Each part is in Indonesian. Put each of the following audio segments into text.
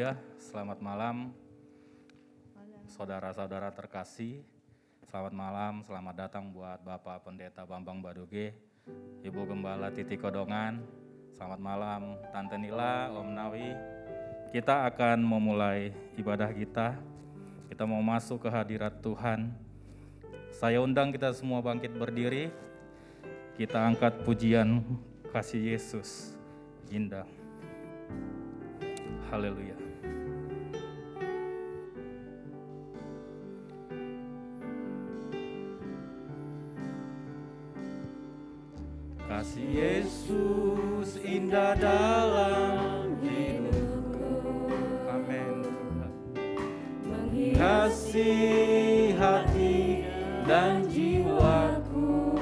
Haleluya, selamat malam saudara-saudara terkasih. Selamat malam, selamat datang buat Bapak Pendeta Bambang Baduge, Ibu Gembala Titi Kodongan. Selamat malam Tante Nila, Om Nawi. Kita akan memulai ibadah kita. Kita mau masuk ke hadirat Tuhan. Saya undang kita semua bangkit berdiri. Kita angkat pujian kasih Yesus indah. Haleluya. Kasih Yesus indah dalam hidupku. Amin Tuhan. Menghiasi hati dan jiwaku.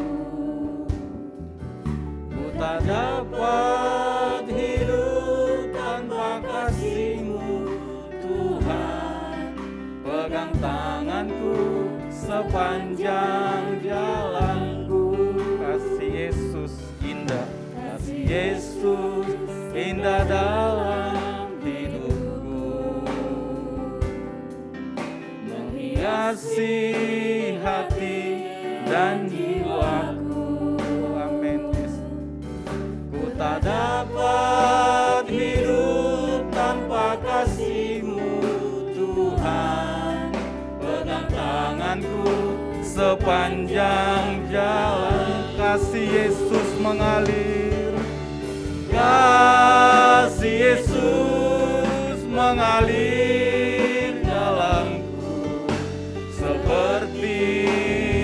Ku tak dapat hidup tanpa kasih-Mu Tuhan. Pegang tanganku sepanjang jalanku. Kasih Yesus indah, kasih Yesus indah dalam hidupku. Menghiasi hati dan jiwaku. Amin Yesus. Ku tak dapat hidup tanpa kasih-Mu Tuhan. Pegang tanganku sepanjang jalan. Kasih Yesus mengalir, kasih Yesus mengalir dalamku seperti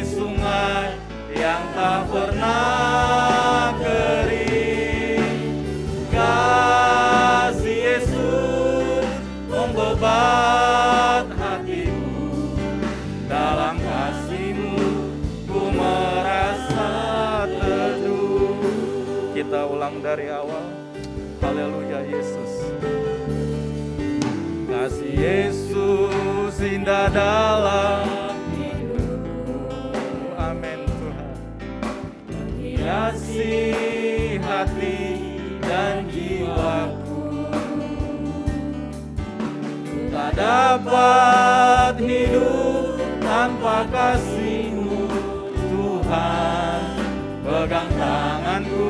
sungai yang tak pernah kering. Kasih Yesus membebat hatiku, dalam kasih-Mu ku merasa teduh. Kita ulang dari awal. Haleluya Yesus. Kasih Yesus indah dalam hidupku. Amin Tuhan. Menghiasi hati dan jiwaku. Tak dapat hidup tanpa kasih-Mu Tuhan. Pegang tanganku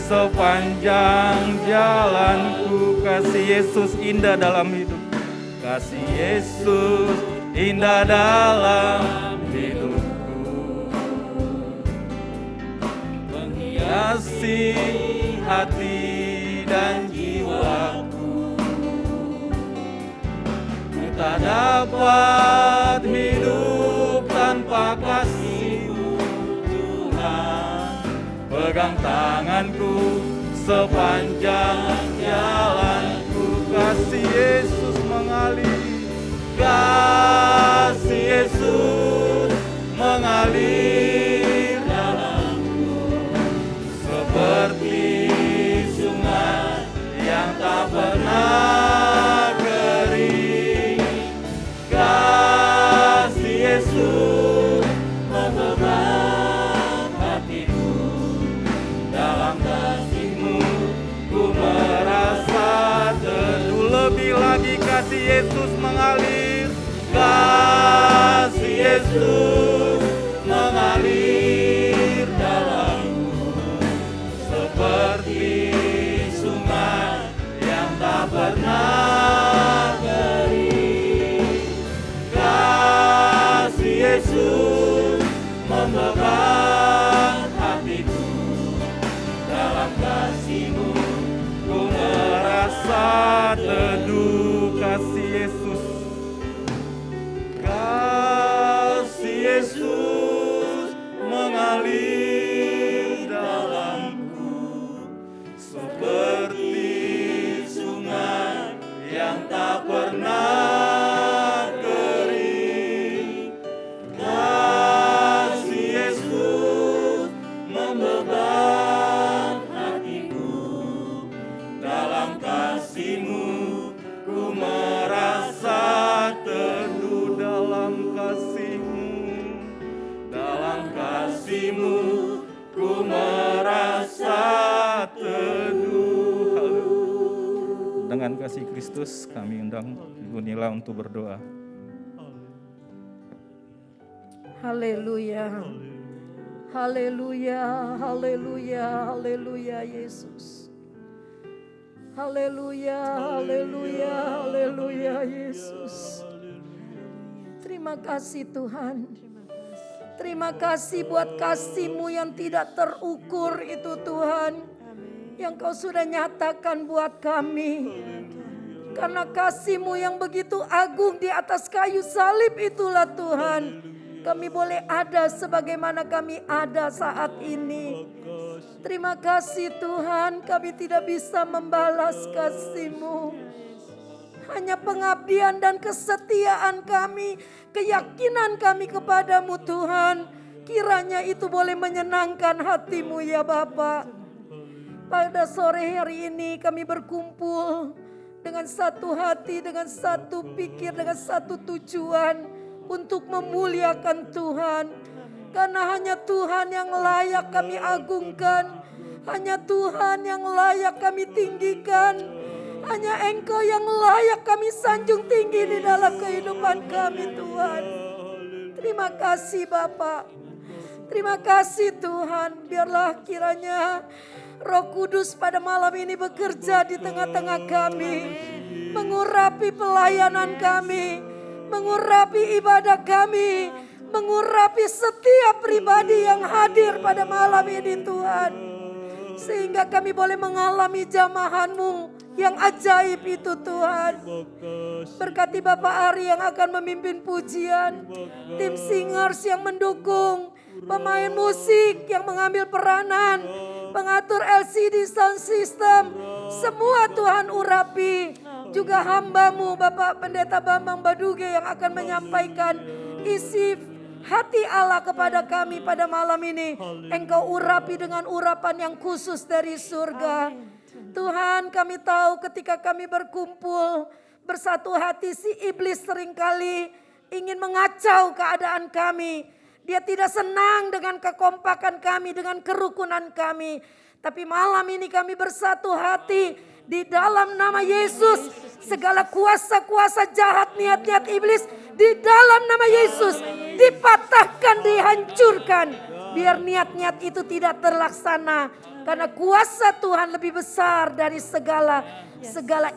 sepanjang jalanku. Kasih Yesus indah dalam hidup. Kasih Yesus indah dalam hidupku. Menghiasi hati dan jiwaku. Ku tak dapat hidup tanpa kasih-Mu Tuhan. Pegang tanganku sepanjang jalanku. Kasih Yesus mengalir, kasih Yesus mengalir dalamku seperti sungai yang tak pernah kering. Kasih Yesus membebat hatiku, dalam kasih-Mu ku merasa teduh. Lebih lagi kasih Yesus mengalir, kasih Yesus mengalir dalamku seperti sungai yang tak pernah kering. Kasih Yesus membebat hatiku, dalam kasih-Mu ku merasa teduh. Kasih Yesus, kasih Yesus mengalir dalamku seperti sungai yang tak pernah kering. Kasih Yesus membebat hatiku, dalam kasih-Mu ku merasa teduh. Dalam kasih-Mu, dalam kasih-Mu ku merasa teduh. dengan kasih Kristus, kami undang Ibu Nila untuk berdoa. Haleluya. Haleluya, haleluya, haleluya Yesus. Haleluya, haleluya, haleluya Yesus. Terima kasih Tuhan. Terima kasih buat kasih-Mu yang tidak terukur itu Tuhan. Yang Kau sudah nyatakan buat kami. Karena kasih-Mu yang begitu agung di atas kayu salib itulah Tuhan. Kami boleh ada sebagaimana kami ada saat ini. Terima kasih Tuhan, kami tidak bisa membalas kasih-Mu. Hanya pengabdian dan kesetiaan kami, keyakinan kami kepadamu Tuhan. Kiranya itu boleh menyenangkan hati-Mu ya Bapa. Pada sore hari ini kami berkumpul dengan satu hati, dengan satu pikir, dengan satu tujuan. Untuk memuliakan Tuhan. Karena hanya Tuhan yang layak kami agungkan. Hanya Tuhan yang layak kami tinggikan. Hanya Engkau yang layak kami sanjung tinggi di dalam kehidupan kami Tuhan. Terima kasih Bapa. Terima kasih Tuhan. Biarlah kiranya Roh Kudus pada malam ini bekerja di tengah-tengah kami. Mengurapi pelayanan kami. Mengurapi ibadah kami, mengurapi setiap pribadi yang hadir pada malam ini Tuhan. Sehingga kami boleh mengalami jamahan-Mu yang ajaib itu Tuhan. Berkati Bapak Ari yang akan memimpin pujian, tim singers yang mendukung, pemain musik yang mengambil peranan, pengatur LCD sound system, semua Tuhan urapi. Juga hamba-Mu Bapak Pendeta Bambang Baduge yang akan menyampaikan isi hati Allah kepada kami pada malam ini. Engkau urapi dengan urapan yang khusus dari surga. Tuhan, kami tahu ketika kami berkumpul bersatu hati, si iblis seringkali ingin mengacau keadaan kami. Dia tidak senang dengan kekompakan kami, dengan kerukunan kami. Tapi malam ini kami bersatu hati. Di dalam nama Yesus, segala kuasa-kuasa jahat, niat-niat iblis, di dalam nama Yesus dipatahkan, dihancurkan. Biar niat-niat itu tidak terlaksana. Karena kuasa Tuhan lebih besar dari segala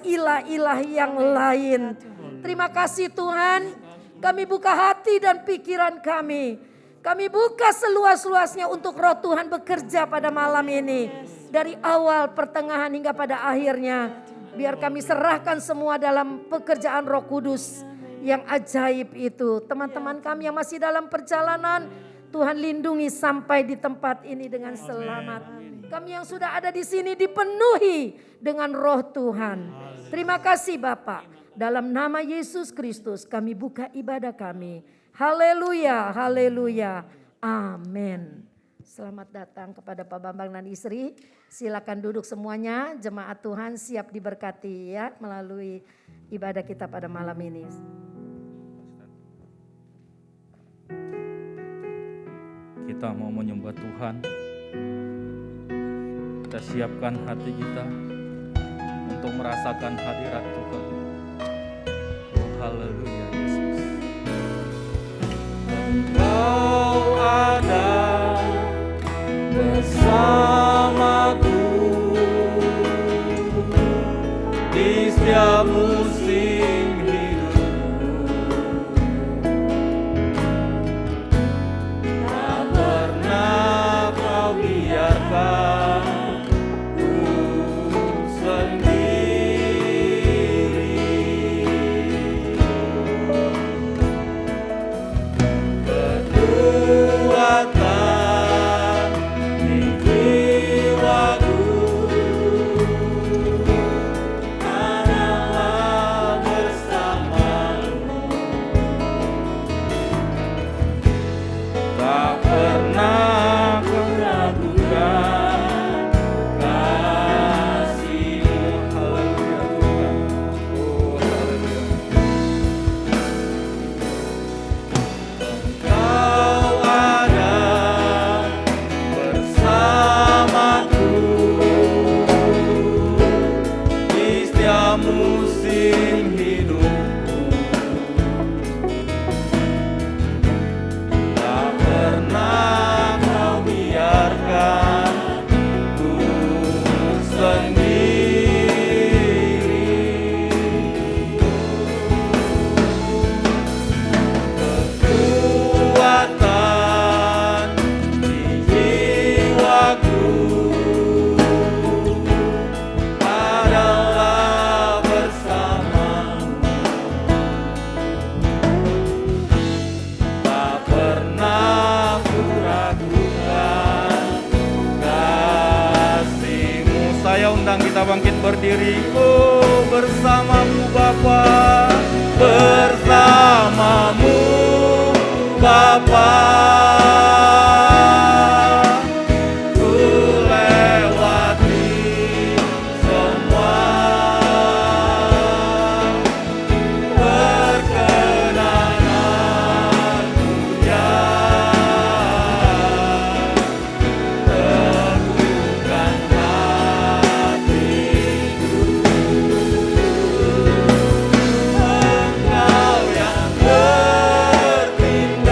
ilah-ilah yang lain. Terima kasih Tuhan, kami buka hati dan pikiran kami. Kami buka seluas-luasnya untuk Roh Tuhan bekerja pada malam ini. Dari awal, pertengahan hingga pada akhirnya. Biar kami serahkan semua dalam pekerjaan Roh Kudus yang ajaib itu. Teman-teman kami yang masih dalam perjalanan, Tuhan lindungi sampai di tempat ini dengan selamat. Kami yang sudah ada di sini dipenuhi dengan Roh Tuhan. Terima kasih Bapak. Dalam nama Yesus Kristus kami buka ibadah kami. Haleluya, haleluya, amin. Selamat datang kepada Pak Bambang dan istri. Silakan duduk semuanya, jemaat Tuhan siap diberkati ya melalui ibadah kita pada malam ini. Kita mau menyembah Tuhan. Kita siapkan hati kita untuk merasakan hadirat Tuhan. Oh, haleluya Yesus. Engkau ada bersamaku di setiap musim hidupku. Tak pernah kau biarkan ku sendiri. Kekuatan di jiwaku karena bersamamu. kita bangkit berdiri. Oh, bersamamu Bapa, bersamamu Bapa. Ku lewati semua, perkenananmu ya, teguhkan hatiku. Engkau yang bertindak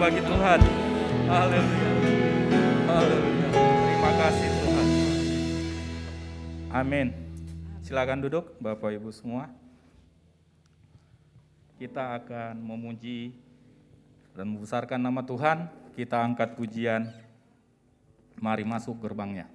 bagi Tuhan. Haleluya. Haleluya. Terima kasih Tuhan. Amin. Silakan duduk Bapak Ibu semua. Kita akan memuji dan membesarkan nama Tuhan. Kita angkat pujian. Mari masuk gerbangnya.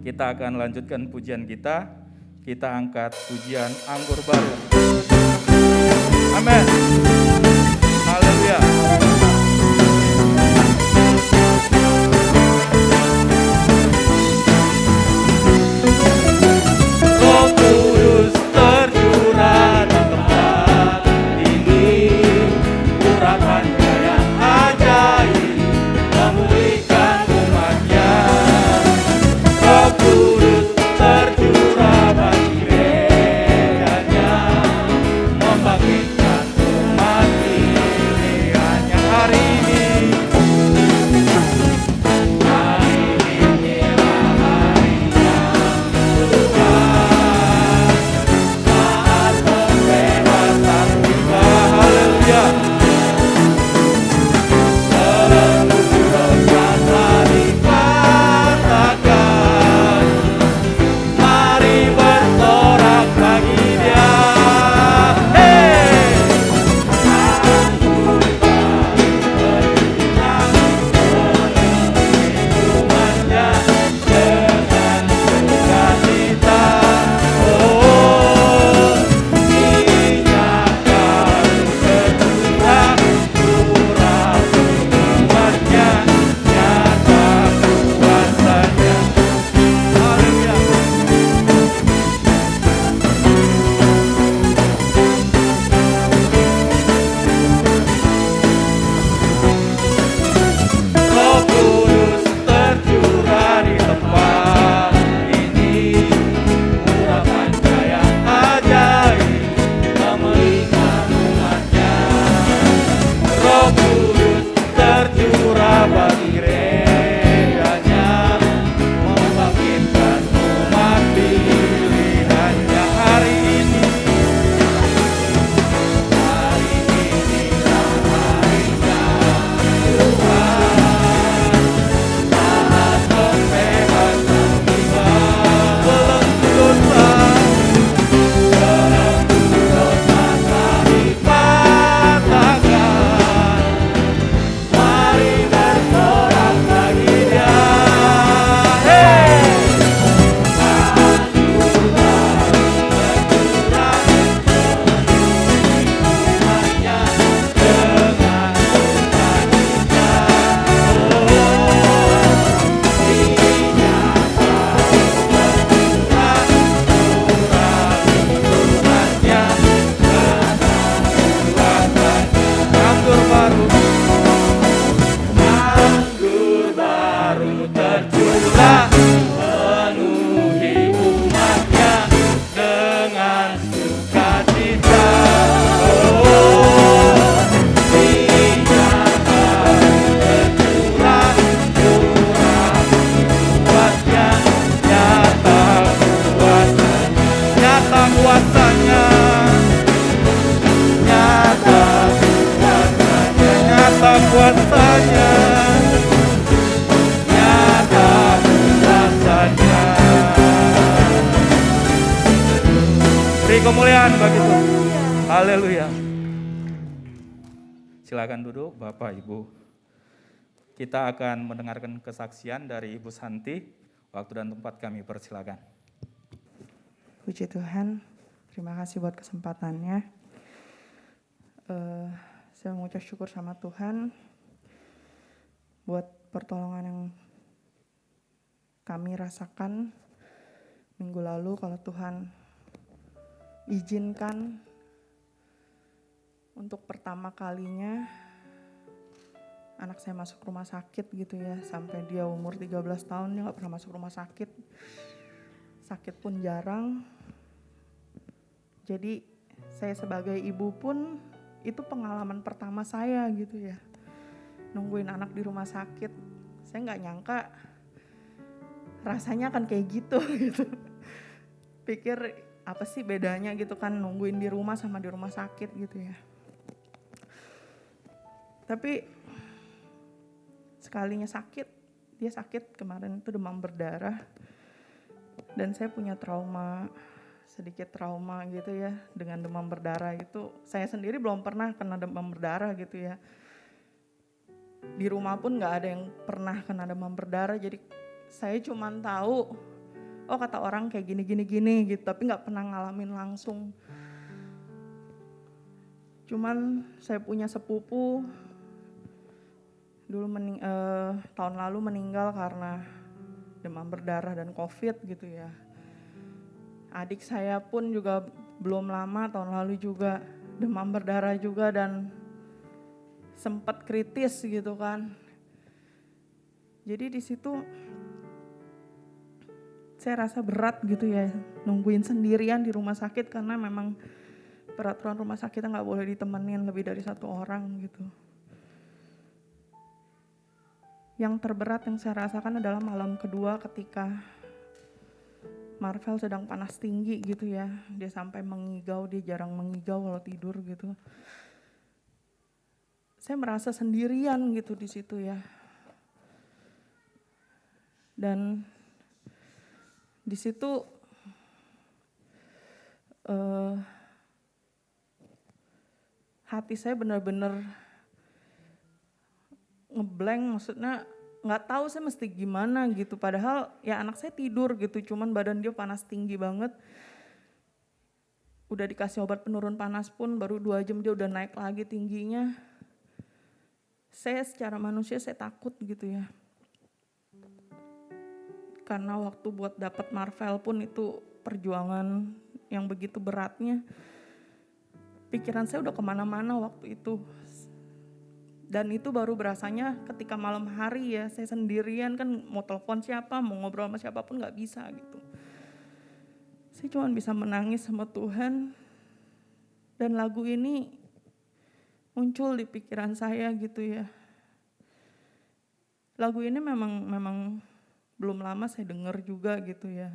Kita akan lanjutkan pujian kita. kita angkat pujian anggur baru. Amin. Haleluya. Roh Kudus tercurah di tempat ini, urapan daya ajaib memulihkan umatnya. Roh Kudus tercurah bagi gerejanya, membangkitkan umat pilihannya hari ini. Kemuliaan bagi Tuhan. Haleluya. Silakan duduk Bapak Ibu. Kita akan mendengarkan kesaksian dari Ibu Santi. Waktu dan tempat kami persilakan. Puji Tuhan, terima kasih buat kesempatannya. Saya mengucap syukur sama Tuhan buat pertolongan yang kami rasakan minggu lalu. Kalau Tuhan izinkan untuk pertama kalinya anak saya masuk rumah sakit gitu ya. Sampai dia umur 13 tahun dia gak pernah masuk rumah sakit. Sakit pun jarang. Jadi saya sebagai ibu pun itu pengalaman pertama saya gitu ya. Nungguin anak di rumah sakit. Saya gak nyangka rasanya akan kayak gitu gitu. Pikir apa sih bedanya gitu kan nungguin di rumah sama di rumah sakit gitu ya. Tapi sekalinya sakit, dia sakit kemarin itu demam berdarah. Dan saya punya sedikit trauma gitu ya dengan demam berdarah itu. Saya sendiri belum pernah kena demam berdarah gitu ya. Di rumah pun gak ada yang pernah kena demam berdarah. Jadi saya cuma tahu oh kata orang kayak gini gitu, tapi nggak pernah ngalamin langsung. Cuman saya punya sepupu dulu tahun lalu meninggal karena demam berdarah dan COVID gitu ya. Adik saya pun juga belum lama tahun lalu juga demam berdarah juga dan sempat kritis gitu kan. Jadi di situ saya rasa berat gitu ya, nungguin sendirian di rumah sakit karena memang peraturan rumah sakitnya nggak boleh ditemenin lebih dari 1 orang gitu. Yang terberat yang saya rasakan adalah malam kedua ketika Marvel sedang panas tinggi gitu ya. Dia sampai mengigau, dia jarang mengigau kalau tidur gitu. Saya merasa sendirian gitu di situ ya. Dan di situ hati saya benar-benar ngeblank, maksudnya nggak tahu saya mesti gimana gitu. Padahal ya anak saya tidur gitu, cuman badan dia panas tinggi banget. Udah dikasih obat penurun panas pun baru 2 jam dia udah naik lagi tingginya. Saya secara manusia saya takut gitu ya. Karena waktu buat dapat Marvel pun itu perjuangan yang begitu beratnya. Pikiran saya udah kemana-mana waktu itu. Dan itu baru berasanya ketika malam hari ya, saya sendirian kan mau telepon siapa, mau ngobrol sama siapa pun gak bisa gitu. Saya cuma bisa menangis sama Tuhan. Dan lagu ini muncul di pikiran saya gitu ya. Lagu ini memang belum lama saya dengar juga gitu ya.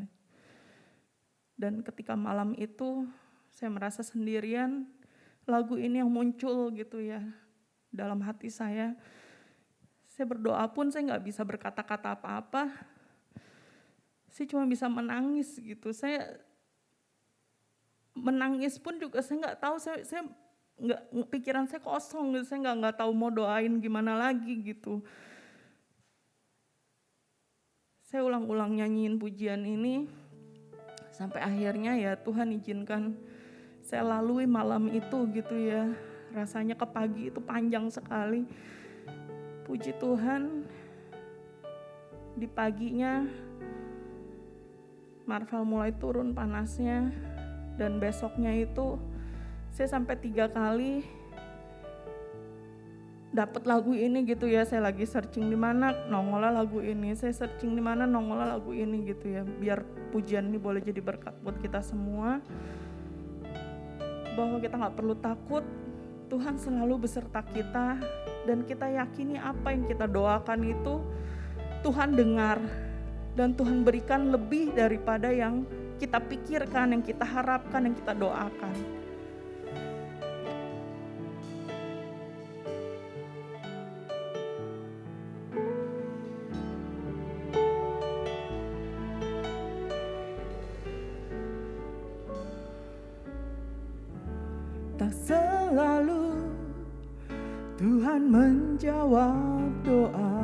Dan ketika malam itu saya merasa sendirian, lagu ini yang muncul gitu ya dalam hati saya. Saya berdoa pun saya nggak bisa berkata-kata apa-apa. Saya cuma bisa menangis gitu. Saya menangis pun juga saya nggak tahu, saya nggak, pikiran saya kosong gitu. Saya nggak tahu mau doain gimana lagi gitu. Saya ulang-ulang nyanyiin pujian ini sampai akhirnya ya Tuhan izinkan saya lalui malam itu gitu ya. Rasanya ke pagi itu panjang sekali. Puji Tuhan, di paginya Marvel mulai turun panasnya dan besoknya itu saya sampai 3 kali dapat lagu ini gitu ya. Saya lagi searching di mana nongolnya lagu ini, saya searching di mana nongolnya lagu ini gitu ya. Biar pujian ini boleh jadi berkat buat kita semua, bahwa kita nggak perlu takut, Tuhan selalu beserta kita, dan kita yakini apa yang kita doakan itu Tuhan dengar dan Tuhan berikan lebih daripada yang kita pikirkan, yang kita harapkan, yang kita doakan. Tak selalu Tuhan menjawab doa,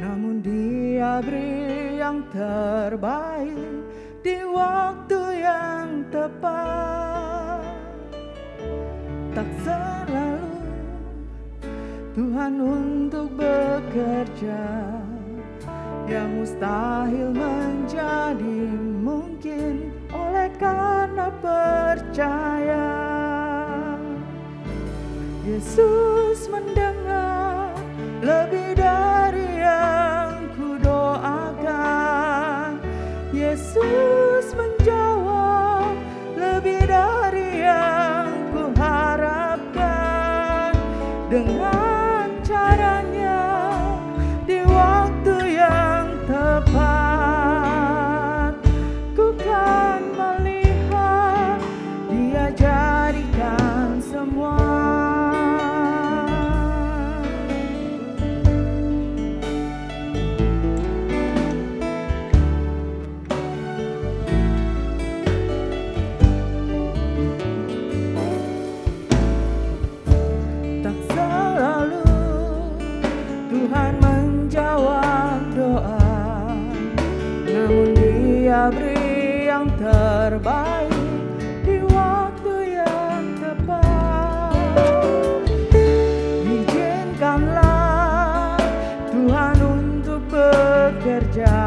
namun Dia beri yang terbaik di waktu yang tepat. Tak selalu Tuhan untuk bekerja, yang mustahil menjadi mungkin oleh karena percaya. Yesus mendengar lebih dari yang ku doakan. Yesus menjawab lebih dari yang ku harapkan. Dengan caranya di waktu yang tepat, ku kan melihat Dia jadikan semua. Dia beri yang terbaik di waktu yang tepat. Izinkanlah Tuhan untuk bekerja,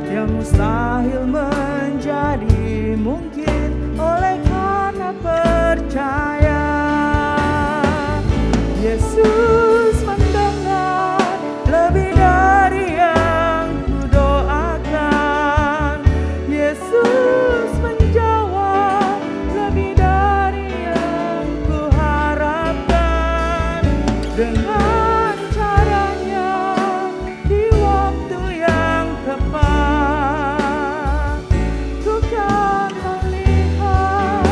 yang mustahil menjadi mungkin oleh karena percaya. Yesus mendengar lebih dari yang kudoakan. Yesus menjawab lebih dari yang kuharapkan. Dengan caranya di waktu yang tepat, ku kan melihat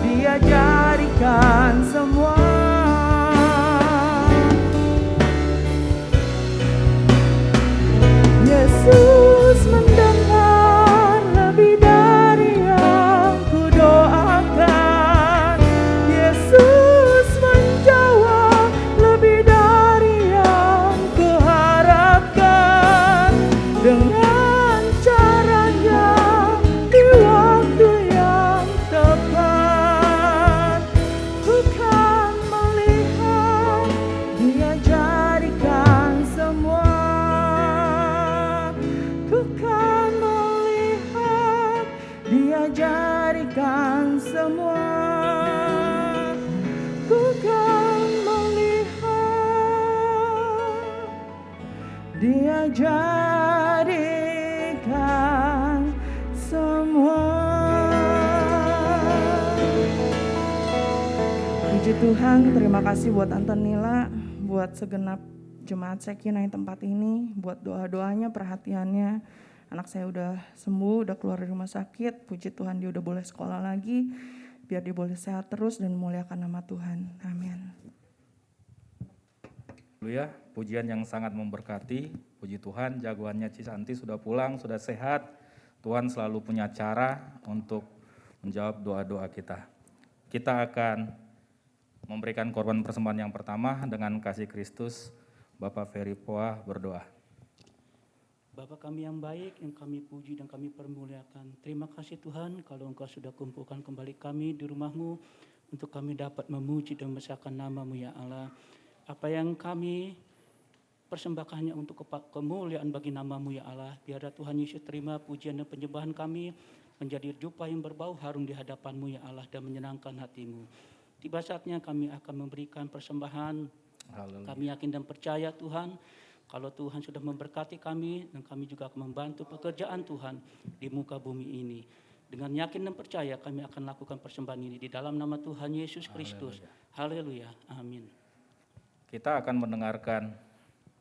Dia jadikan semua. Yesus mendengar lebih dari yang kudoakan. Yesus menjawab lebih dari yang kuharapkan. Dengan caranya di waktu yang tepat, ku kan melihat Dia jadikan semua. Ku kan melihat Dia jadikan semua. Ku kan melihat Dia jadikan semua. Puji Tuhan, terima kasih buat Tante Nila, buat segenap jemaat Sekinah tempat ini, buat doa-doanya, perhatiannya. Anak saya udah sembuh, udah keluar dari rumah sakit. Puji Tuhan, dia udah boleh sekolah lagi, biar dia boleh sehat terus dan memuliakan nama Tuhan. Amin. Haleluya, pujian yang sangat memberkati. Puji Tuhan, jagoannya Cisanti sudah pulang, sudah sehat. Tuhan selalu punya cara untuk menjawab doa-doa kita. Kita akan memberikan korban persembahan yang pertama dengan kasih Kristus. Bapak Ferry Poah berdoa. Bapa kami yang baik, yang kami puji dan kami permuliakan. Terima kasih Tuhan kalau Engkau sudah kumpulkan kembali kami di rumah-Mu untuk kami dapat memuji dan membesarkan nama-Mu ya Allah. Apa yang kami persembahkannya untuk kemuliaan bagi nama-Mu ya Allah. Biarlah Tuhan Yesus terima pujian dan penyembahan kami menjadi dupa yang berbau harum di hadapan-Mu ya Allah dan menyenangkan hati-Mu. Tiba saatnya kami akan memberikan persembahan. Haleluya. Kami yakin dan percaya Tuhan, kalau Tuhan sudah memberkati kami dan kami juga akan membantu pekerjaan Tuhan di muka bumi ini. Dengan yakin dan percaya kami akan lakukan persembahan ini di dalam nama Tuhan Yesus Kristus. Haleluya. Amin. Kita akan mendengarkan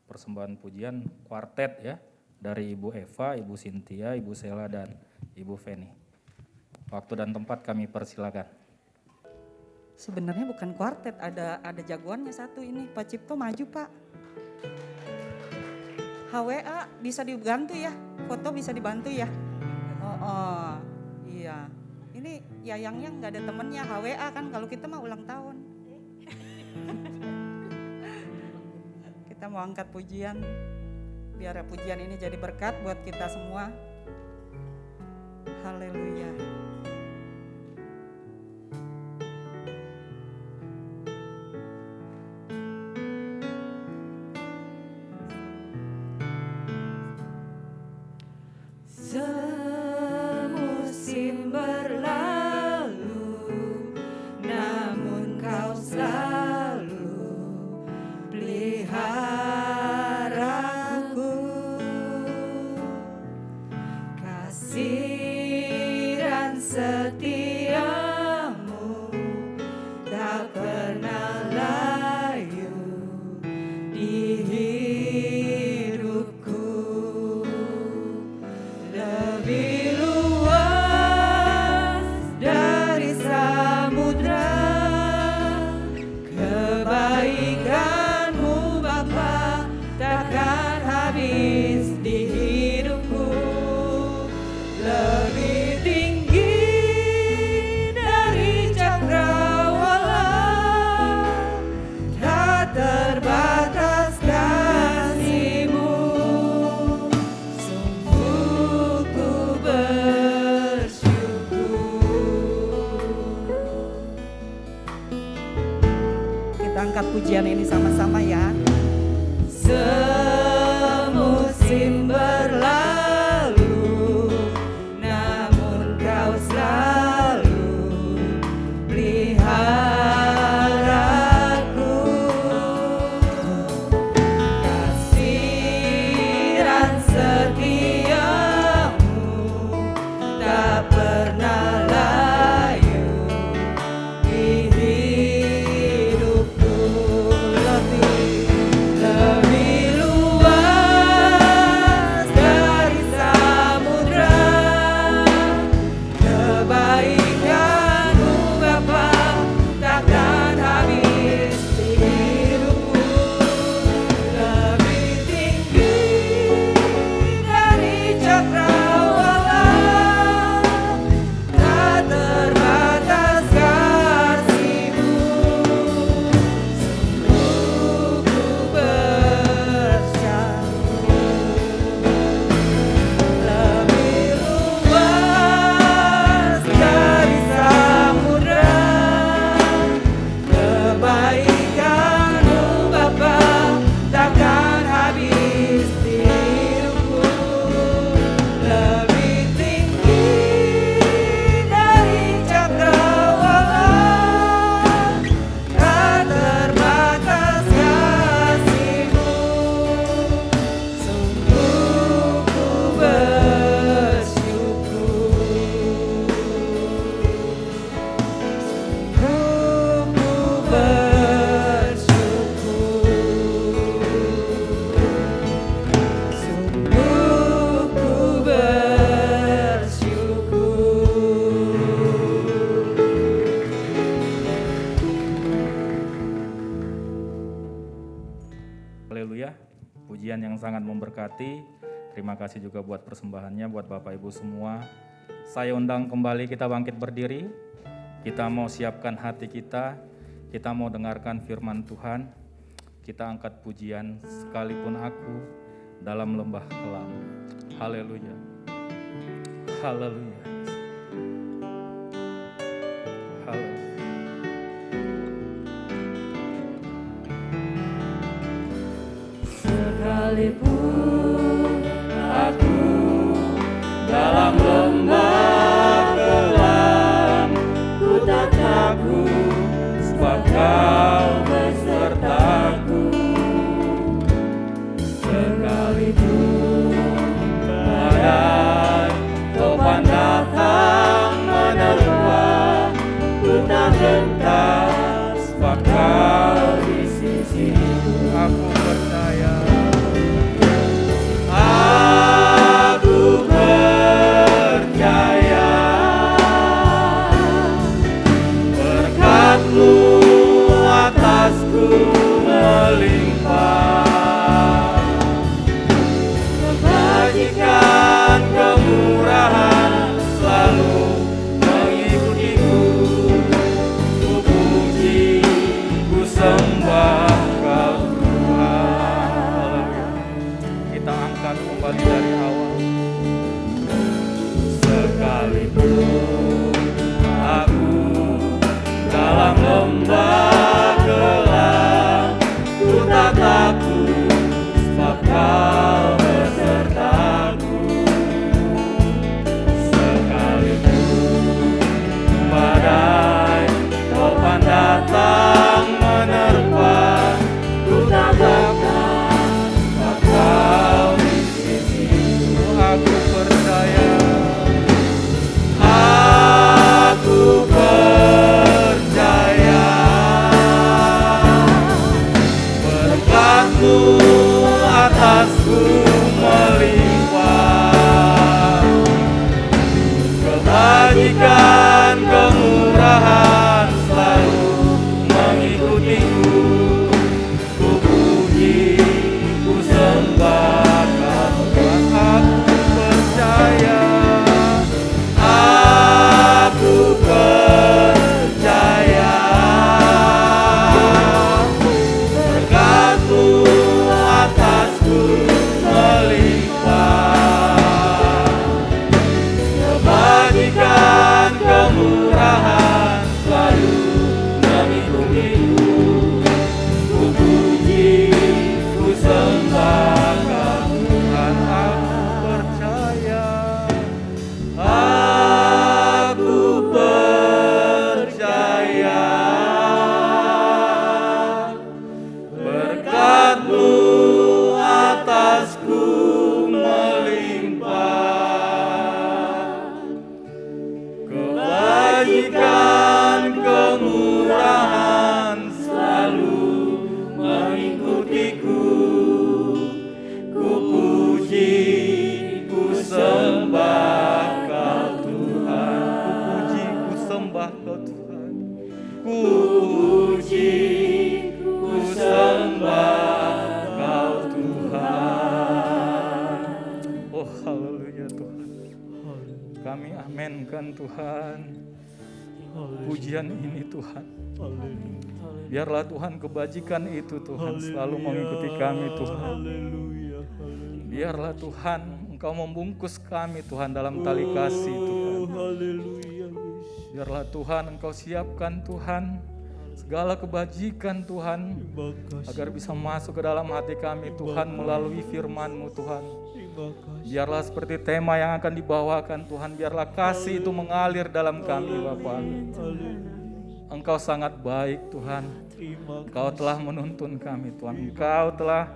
persembahan pujian kuartet ya, dari Ibu Eva, Ibu Cynthia, Ibu Sela dan Ibu Feni. Waktu dan tempat kami persilakan. Sebenarnya bukan kuartet, ada jagoannya satu ini. Pak Cipto maju Pak. HWA bisa dibantu ya, foto bisa dibantu ya. Oh iya. Ini Yayangnya nggak ada temennya, HWA kan kalau kita mah ulang tahun. Kita mau angkat pujian, biar pujian ini jadi berkat buat kita semua. Haleluya. Semusim berlalu, namun Kau selalu peliharaku. Kasih dan setiamu tak pernah layu di hidupku. Lebih luas dari samudra, kebaikan-Mu Bapa takkan habis di hidupku. Lebih tinggi angkat pujian ini sama-sama ya. Semusim berlalu, namun Kau selalu peliharaku. Kasihan setiamu tak pernah layu di hidupku. Lebih luas dari samudra, kebaikan-Mu Bapa takkan habis di hidupku. Lebih tinggi dari cakrawala, tak terbatas kasih-Mu. Sungguh ku bersyukur. Lebih luas dari samudra, kebaikan-Mu Bapa takkan habis di hidupku. Lebih tinggi dari cakrawala, tak terbatas kasih-Mu. Sungguh ku bersyukur. Sungguh ku bersyukur. Sungguh ku bersyukur. Haleluya, pujian yang sangat memberkati. Terima kasih juga buat persembahannya, buat Bapak Ibu semua. Saya undang kembali kita bangkit berdiri. Kita mau siapkan hati kita mau dengarkan firman Tuhan. Kita angkat pujian, sekalipun aku dalam lembah kelam. Haleluya, haleluya, haleluya. Sekalipun aku dalam lembah kelam, ku tak takut, sebab Kau besertaku. Sekalipun badai topan datang menerpa, ku tak gentar, sebab Kau di sisiku. Aku percaya. Aku percaya berkat-Mu atasku melimpah, kebajikan kemurahan selalu mengikutiku. Ku puji, ku sembah Kau Tuhan. Kita angkat kembali dari awal. Sekalipun aku dalam lembah kelam, ku tak takut, sebab Kau besertaku. Sekalipun badai topan datang menerpa, ku tak takut, sebab Kau di sisiku. Aku percaya. Aku percaya sembah Kau Tuhan. Ku puji, ku sembah Kau Tuhan. Ku puji, ku sembah Kau Tuhan. Oh haleluya Tuhan. Kami amenkan Tuhan. Pujian ini Tuhan. Biarlah Tuhan kebajikan itu Tuhan selalu mengikuti kami Tuhan. Biarlah Tuhan Engkau membungkus kami Tuhan dalam tali kasih Tuhan. Biarlah Tuhan Engkau siapkan Tuhan segala kebajikan Tuhan agar bisa masuk ke dalam hati kami Tuhan melalui firman-Mu Tuhan. Biarlah seperti tema yang akan dibawakan Tuhan, biarlah kasih itu mengalir dalam kami Bapa. Engkau sangat baik Tuhan. Engkau telah menuntun kami Tuhan. Engkau telah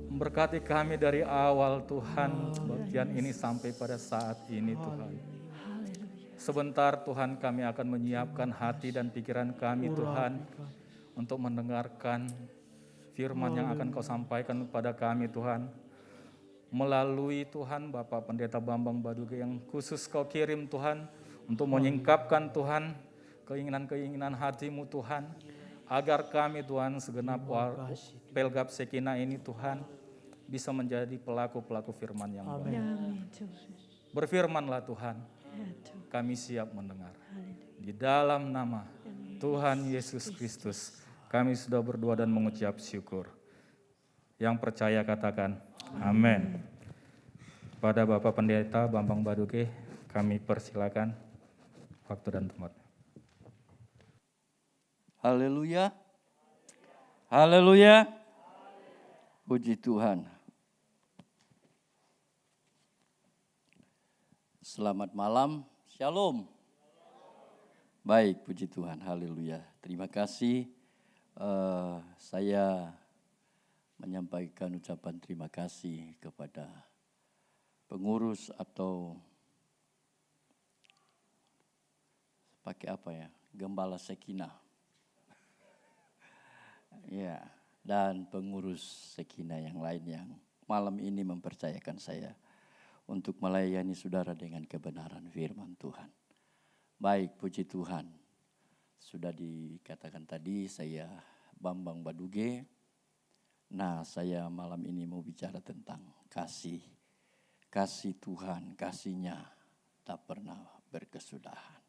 memberkati kami dari awal Tuhan. Bagian ini sampai pada saat ini Tuhan. Sebentar Tuhan kami akan menyiapkan hati dan pikiran kami Tuhan. Untuk mendengarkan firman yang akan Kau sampaikan kepada kami Tuhan. Melalui Tuhan Bapak Pendeta Bambang Baduge yang khusus Kau kirim Tuhan. Untuk menyingkapkan Tuhan keinginan-keinginan hati-Mu Tuhan, agar kami Tuhan segenap Pelgap Sekina ini Tuhan bisa menjadi pelaku-pelaku firman yang baik. Berfirmanlah Tuhan, kami siap mendengar. Di dalam nama Tuhan Yesus Kristus kami sudah berdoa dan mengucap syukur. Yang percaya katakan amin. Pada Bapak Pendeta Bambang Baduge kami persilakan waktu dan tempat. Haleluya. Haleluya. Puji Tuhan. Selamat malam. Shalom. Baik, puji Tuhan. Haleluya. Terima kasih. Saya menyampaikan ucapan terima kasih kepada pengurus atau pakai apa ya? Gembala Sekina. Ya, dan pengurus Sekina yang lain yang malam ini mempercayakan saya untuk melayani saudara dengan kebenaran firman Tuhan. Baik, puji Tuhan. Sudah dikatakan tadi saya Bambang Baduge. Nah, saya malam ini mau bicara tentang kasih. Kasih Tuhan, kasih-Nya tak pernah berkesudahan.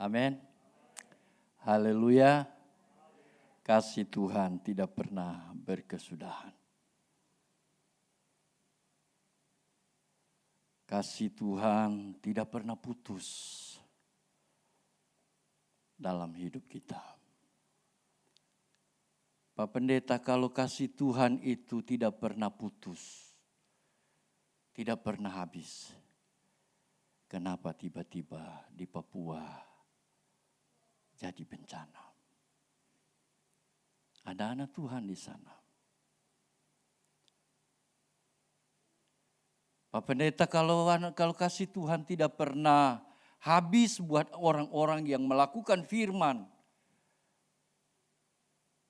Amin. Haleluya. Kasih Tuhan tidak pernah berkesudahan. Kasih Tuhan tidak pernah putus dalam hidup kita. Pak Pendeta, kalau kasih Tuhan itu tidak pernah putus, tidak pernah habis, kenapa tiba-tiba di Papua jadi bencana? Ada anak Tuhan di sana. Pak Pendeta, kalau kasih Tuhan tidak pernah habis buat orang-orang yang melakukan firman,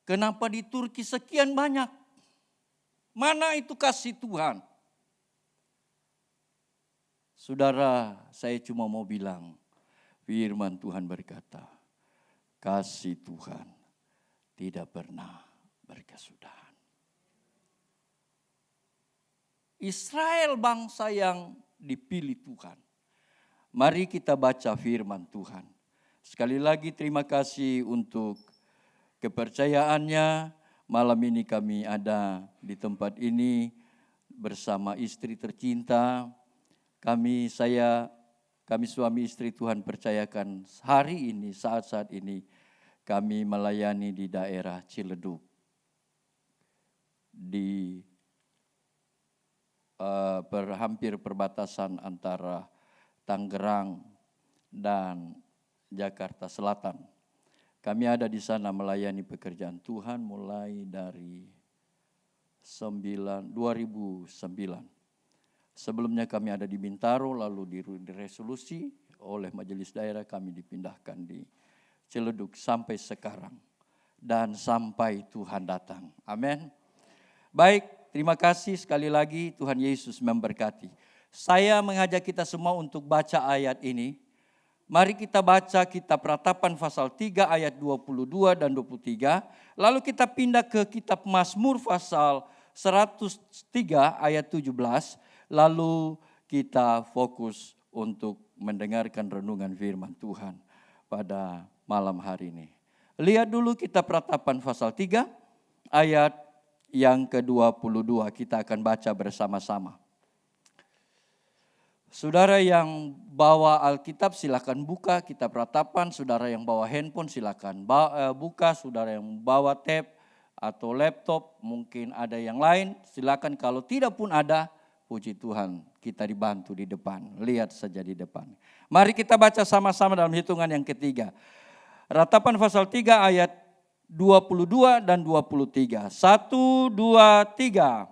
kenapa di Turki sekian banyak? Mana itu kasih Tuhan? Saudara, saya cuma mau bilang, firman Tuhan berkata, kasih Tuhan tidak pernah berkesudahan. Israel bangsa yang dipilih Tuhan. Mari kita baca firman Tuhan. Sekali lagi terima kasih untuk kepercayaannya. Malam ini kami ada di tempat ini bersama istri tercinta. Kami suami istri Tuhan percayakan hari ini, saat-saat ini kami melayani di daerah Ciledug. Di hampir perbatasan antara Tangerang dan Jakarta Selatan. Kami ada di sana melayani pekerjaan Tuhan mulai dari 2009. Sebelumnya kami ada di Bintaro, lalu di Resolusi oleh majelis daerah kami dipindahkan di Ciledug sampai sekarang. Dan sampai Tuhan datang. Amin. Baik, terima kasih sekali lagi, Tuhan Yesus memberkati. Saya mengajak kita semua untuk baca ayat ini. Mari kita baca kitab Ratapan pasal 3 ayat 22 dan 23. Lalu kita pindah ke kitab Mazmur pasal 103 ayat 17. Lalu kita fokus untuk mendengarkan renungan firman Tuhan pada malam hari ini. Lihat dulu kitab Ratapan pasal 3 ayat yang ke-22. Kita akan baca bersama-sama. Saudara yang bawa Alkitab silakan buka kitab Ratapan, saudara yang bawa handphone silakan buka, saudara yang bawa tab atau laptop mungkin ada yang lain, silakan. Kalau tidak pun ada, puji Tuhan kita dibantu di depan, lihat saja di depan. Mari kita baca sama-sama dalam hitungan yang ketiga. Ratapan pasal 3 ayat 22 dan 23. 1, 2, 3.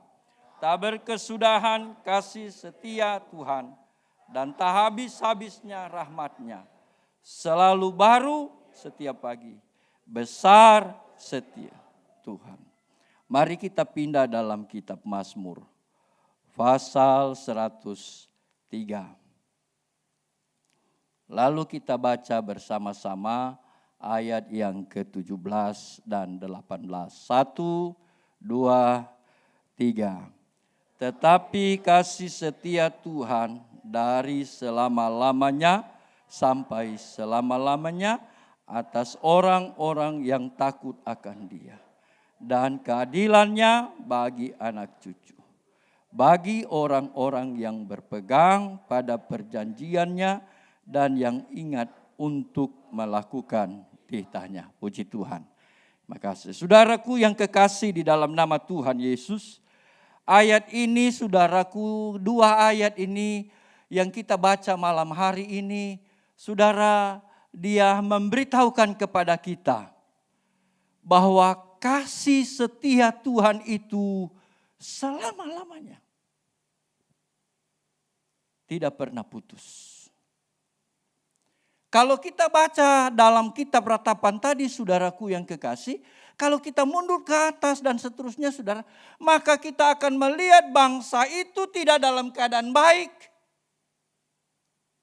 Tak berkesudahan kasih setia Tuhan, dan tak habis-habisnya rahmatnya. Selalu baru setiap pagi. Besar setia Tuhan. Mari kita pindah dalam kitab Mazmur. Pasal 103. Lalu kita baca bersama-sama ayat yang ke-17 dan 18. 1, 2, 3. Tetapi kasih setia Tuhan dari selama-lamanya sampai selama-lamanya atas orang-orang yang takut akan Dia, dan keadilannya bagi anak cucu, bagi orang-orang yang berpegang pada perjanjiannya dan yang ingat untuk melakukan titahnya. Puji Tuhan. Terima kasih. Saudaraku yang kekasih di dalam nama Tuhan Yesus, ayat ini saudaraku, dua ayat ini yang kita baca malam hari ini, saudara, dia memberitahukan kepada kita bahwa kasih setia Tuhan itu selama-lamanya. Tidak pernah putus. Kalau kita baca dalam kitab Ratapan tadi, saudaraku yang kekasih, kalau kita mundur ke atas dan seterusnya, saudara, maka kita akan melihat bangsa itu tidak dalam keadaan baik.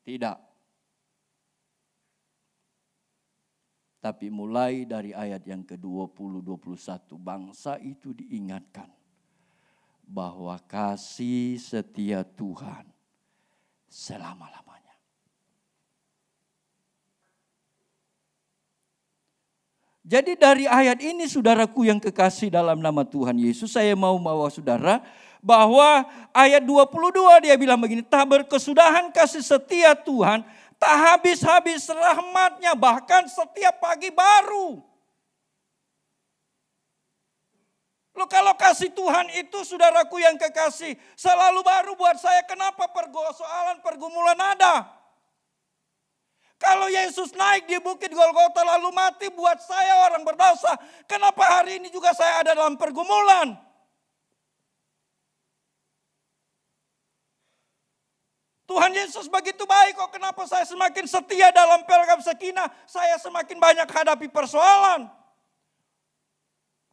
Tidak. Tapi mulai dari ayat yang ke-20-21, bangsa itu diingatkan bahwa kasih setia Tuhan selama-lamanya. Jadi dari ayat ini saudaraku yang kekasih dalam nama Tuhan Yesus, saya mau bawa saudara bahwa ayat 22 dia bilang begini, tak berkesudahan kasih setia Tuhan, tak habis-habis rahmatnya, bahkan setiap pagi baru. Loh, kalau kasih Tuhan itu saudaraku yang kekasih selalu baru buat saya, kenapa persoalan pergumulan ada? Kalau Yesus naik di bukit Golgota lalu mati buat saya orang berdosa, kenapa hari ini juga saya ada dalam pergumulan? Tuhan Yesus begitu baik kok, kenapa saya semakin setia dalam Pelgam Sakinah, saya semakin banyak hadapi persoalan?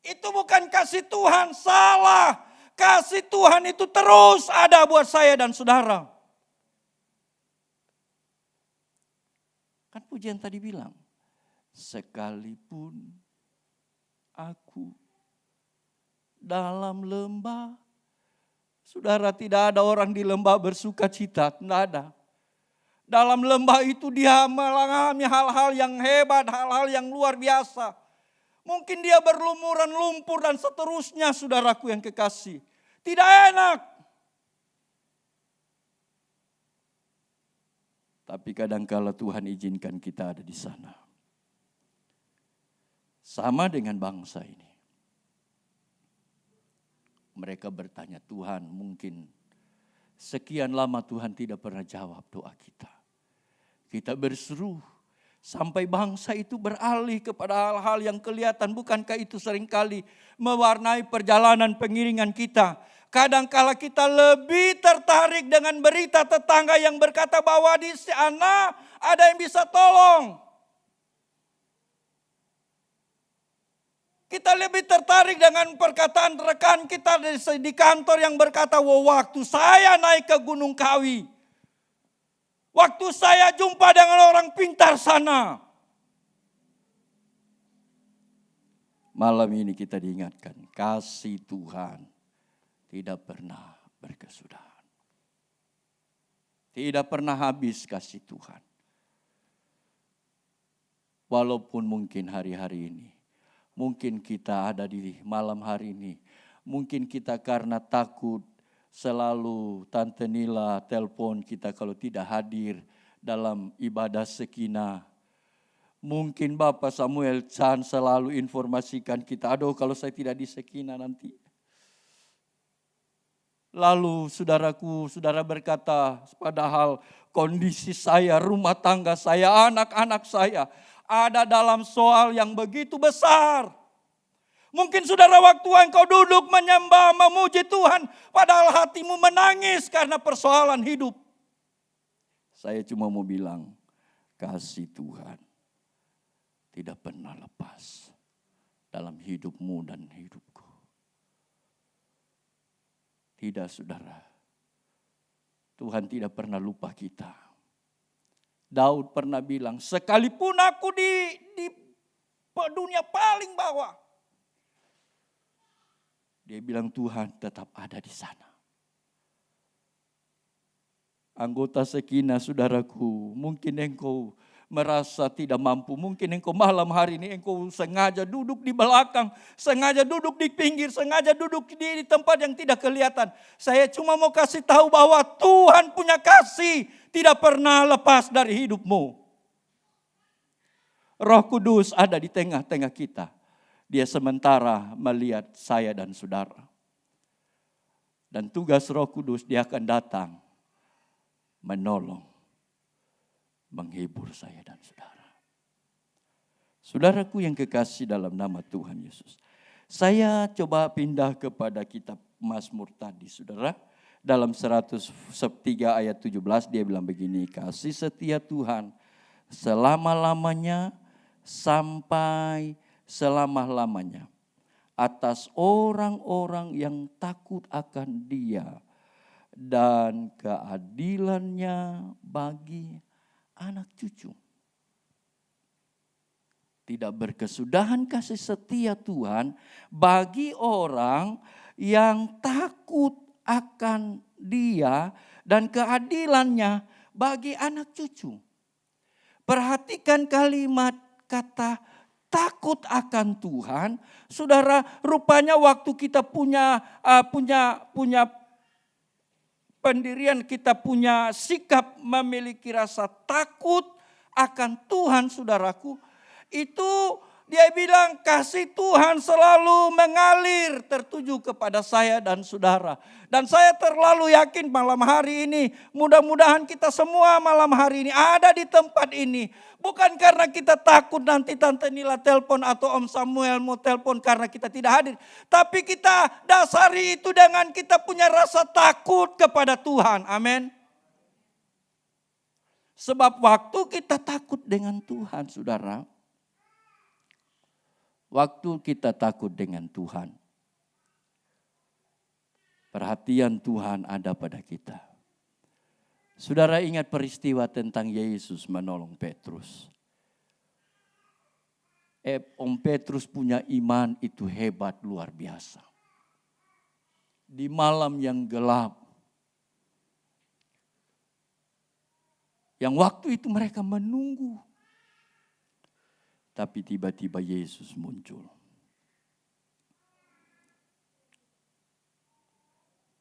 Itu bukan kasih Tuhan, salah. Kasih Tuhan itu terus ada buat saya dan saudara. Kan pujian tadi bilang, sekalipun aku dalam lembah, saudara, tidak ada orang di lembah bersuka cita, tidak ada. Dalam lembah itu dia mengalami hal-hal yang hebat, hal-hal yang luar biasa. Mungkin dia berlumuran lumpur dan seterusnya, saudaraku yang kekasih. Tidak enak. Tapi kadangkala Tuhan izinkan kita ada di sana. Sama dengan bangsa ini. Mereka bertanya, Tuhan, mungkin sekian lama Tuhan tidak pernah jawab doa kita. Kita berseru sampai bangsa itu beralih kepada hal-hal yang kelihatan. Bukankah itu seringkali mewarnai perjalanan pengiringan kita? Kadangkala kita lebih tertarik dengan berita tetangga yang berkata bahwa di sana ada yang bisa tolong. Kita lebih tertarik dengan perkataan rekan kita di kantor yang berkata, waktu saya naik ke Gunung Kawi, waktu saya jumpa dengan orang pintar sana. Malam ini kita diingatkan, kasih Tuhan tidak pernah berkesudahan. Tidak pernah habis kasih Tuhan. Walaupun mungkin hari-hari ini, mungkin kita ada di malam hari ini, mungkin kita karena takut selalu Tante Nila telepon kita kalau tidak hadir dalam ibadah Sekinah. Mungkin Bapak Samuel Chan selalu informasikan kita, aduh kalau saya tidak di Sekinah nanti. Lalu saudaraku, saudara berkata, padahal kondisi saya, rumah tangga saya, anak-anak saya ada dalam soal yang begitu besar. Mungkin saudara waktu engkau duduk menyembah, memuji Tuhan, padahal hatimu menangis karena persoalan hidup. Saya cuma mau bilang, kasih Tuhan tidak pernah lepas dalam hidupmu dan hidupku. Tidak saudara, Tuhan tidak pernah lupa kita. Daud pernah bilang, sekalipun aku di dunia paling bawah, dia bilang Tuhan tetap ada di sana. Anggota Sekinah saudaraku, mungkin engkau merasa tidak mampu. Mungkin engkau malam hari ini engkau sengaja duduk di belakang, sengaja duduk di pinggir, sengaja duduk di tempat yang tidak kelihatan. Saya cuma mau kasih tahu bahwa Tuhan punya kasih tidak pernah lepas dari hidupmu. Roh Kudus ada di tengah-tengah kita. Dia sementara melihat saya dan saudara. Dan tugas Roh Kudus, dia akan datang menolong, menghibur saya dan saudara. Saudaraku yang kekasih dalam nama Tuhan Yesus. Saya coba pindah kepada kitab Mazmur tadi, saudara. Dalam 103 ayat 17 dia bilang begini, kasih setia Tuhan selama-lamanya sampai selama-lamanya atas orang-orang yang takut akan Dia dan keadilannya bagi anak cucu. Tidak berkesudahan kasih setia Tuhan bagi orang yang takut akan Dia dan keadilannya bagi anak cucu. Perhatikan kalimat kata takut akan Tuhan. Saudara, rupanya waktu kita punya pendirian, kita punya sikap memiliki rasa takut akan Tuhan, saudaraku, itu dia bilang kasih Tuhan selalu mengalir tertuju kepada saya dan saudara. Dan saya terlalu yakin malam hari ini, mudah-mudahan kita semua malam hari ini ada di tempat ini. Bukan karena kita takut nanti Tante Nila telepon atau Om Samuel mau telepon karena kita tidak hadir. Tapi kita dasari itu dengan kita punya rasa takut kepada Tuhan. Amin. Sebab waktu kita takut dengan Tuhan, saudara, waktu kita takut dengan Tuhan, perhatian Tuhan ada pada kita. Saudara ingat peristiwa tentang Yesus menolong Petrus. Om Petrus punya iman itu hebat luar biasa. Di malam yang gelap, yang waktu itu mereka menunggu, tapi tiba-tiba Yesus muncul.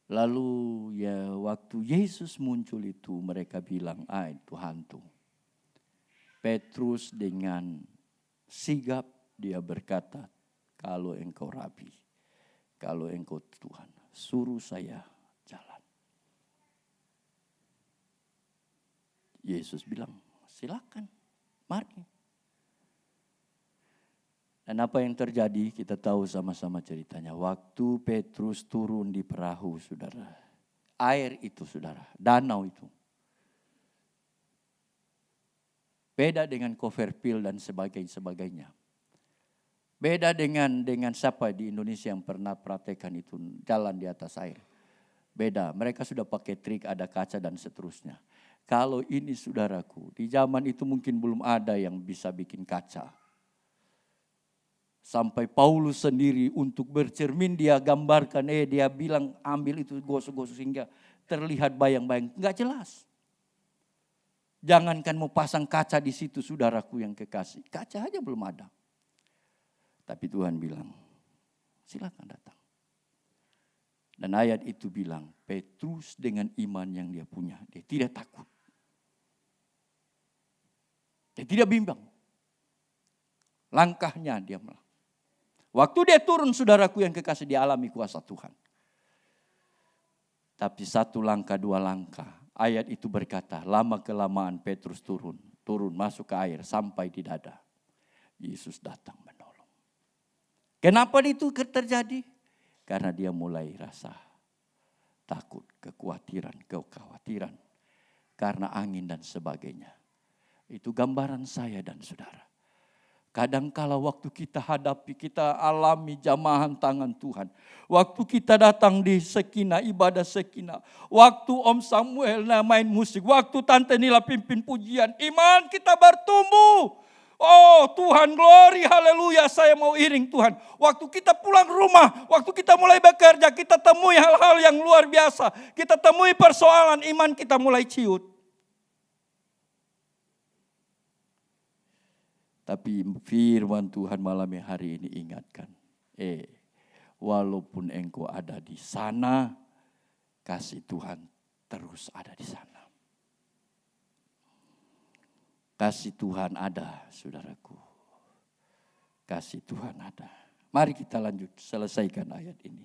Lalu ya waktu Yesus muncul itu mereka bilang, itu hantu. Petrus dengan sigap dia berkata, kalau engkau Rabi, kalau engkau Tuhan, suruh saya jalan. Yesus bilang, silakan, mari. Dan apa yang terjadi kita tahu sama-sama ceritanya. Waktu Petrus turun di perahu, saudara. Air itu, saudara, danau itu. Beda dengan Coverfield dan sebagainya. Beda dengan siapa di Indonesia yang pernah praktekkan itu jalan di atas air. Beda, mereka sudah pakai trik, ada kaca dan seterusnya. Kalau ini saudaraku, di zaman itu mungkin belum ada yang bisa bikin kaca. Sampai Paulus sendiri untuk bercermin dia gambarkan, dia bilang ambil itu gosok-gosok sehingga terlihat bayang-bayang. Enggak jelas. Jangankan mau pasang kaca di situ saudaraku yang kekasih. Kaca aja belum ada. Tapi Tuhan bilang, silakan datang. Dan ayat itu bilang, Petrus dengan iman yang dia punya, dia tidak takut. Dia tidak bimbang. Langkahnya dia melakukan. Waktu dia turun saudaraku yang kekasih, dia alami kuasa Tuhan. Tapi satu langkah, dua langkah. Ayat itu berkata, lama kelamaan Petrus turun masuk ke air sampai di dada. Yesus datang menolong. Kenapa itu terjadi? Karena dia mulai rasa takut, kekhawatiran. Karena angin dan sebagainya. Itu gambaran saya dan saudara. Kadangkala waktu kita hadapi, kita alami jamahan tangan Tuhan. Waktu kita datang di Sekina, ibadah Sekina. Waktu Om Samuel main musik. Waktu Tante Nila pimpin pujian. Iman kita bertumbuh. Oh Tuhan, glory, haleluya, saya mau iring Tuhan. Waktu kita pulang rumah, waktu kita mulai bekerja, kita temui hal-hal yang luar biasa. Kita temui persoalan, iman kita mulai ciut. Tapi firman Tuhan malam hari ini ingatkan. Walaupun engkau ada di sana, kasih Tuhan terus ada di sana. Kasih Tuhan ada, saudaraku. Kasih Tuhan ada. Mari kita lanjut, selesaikan ayat ini.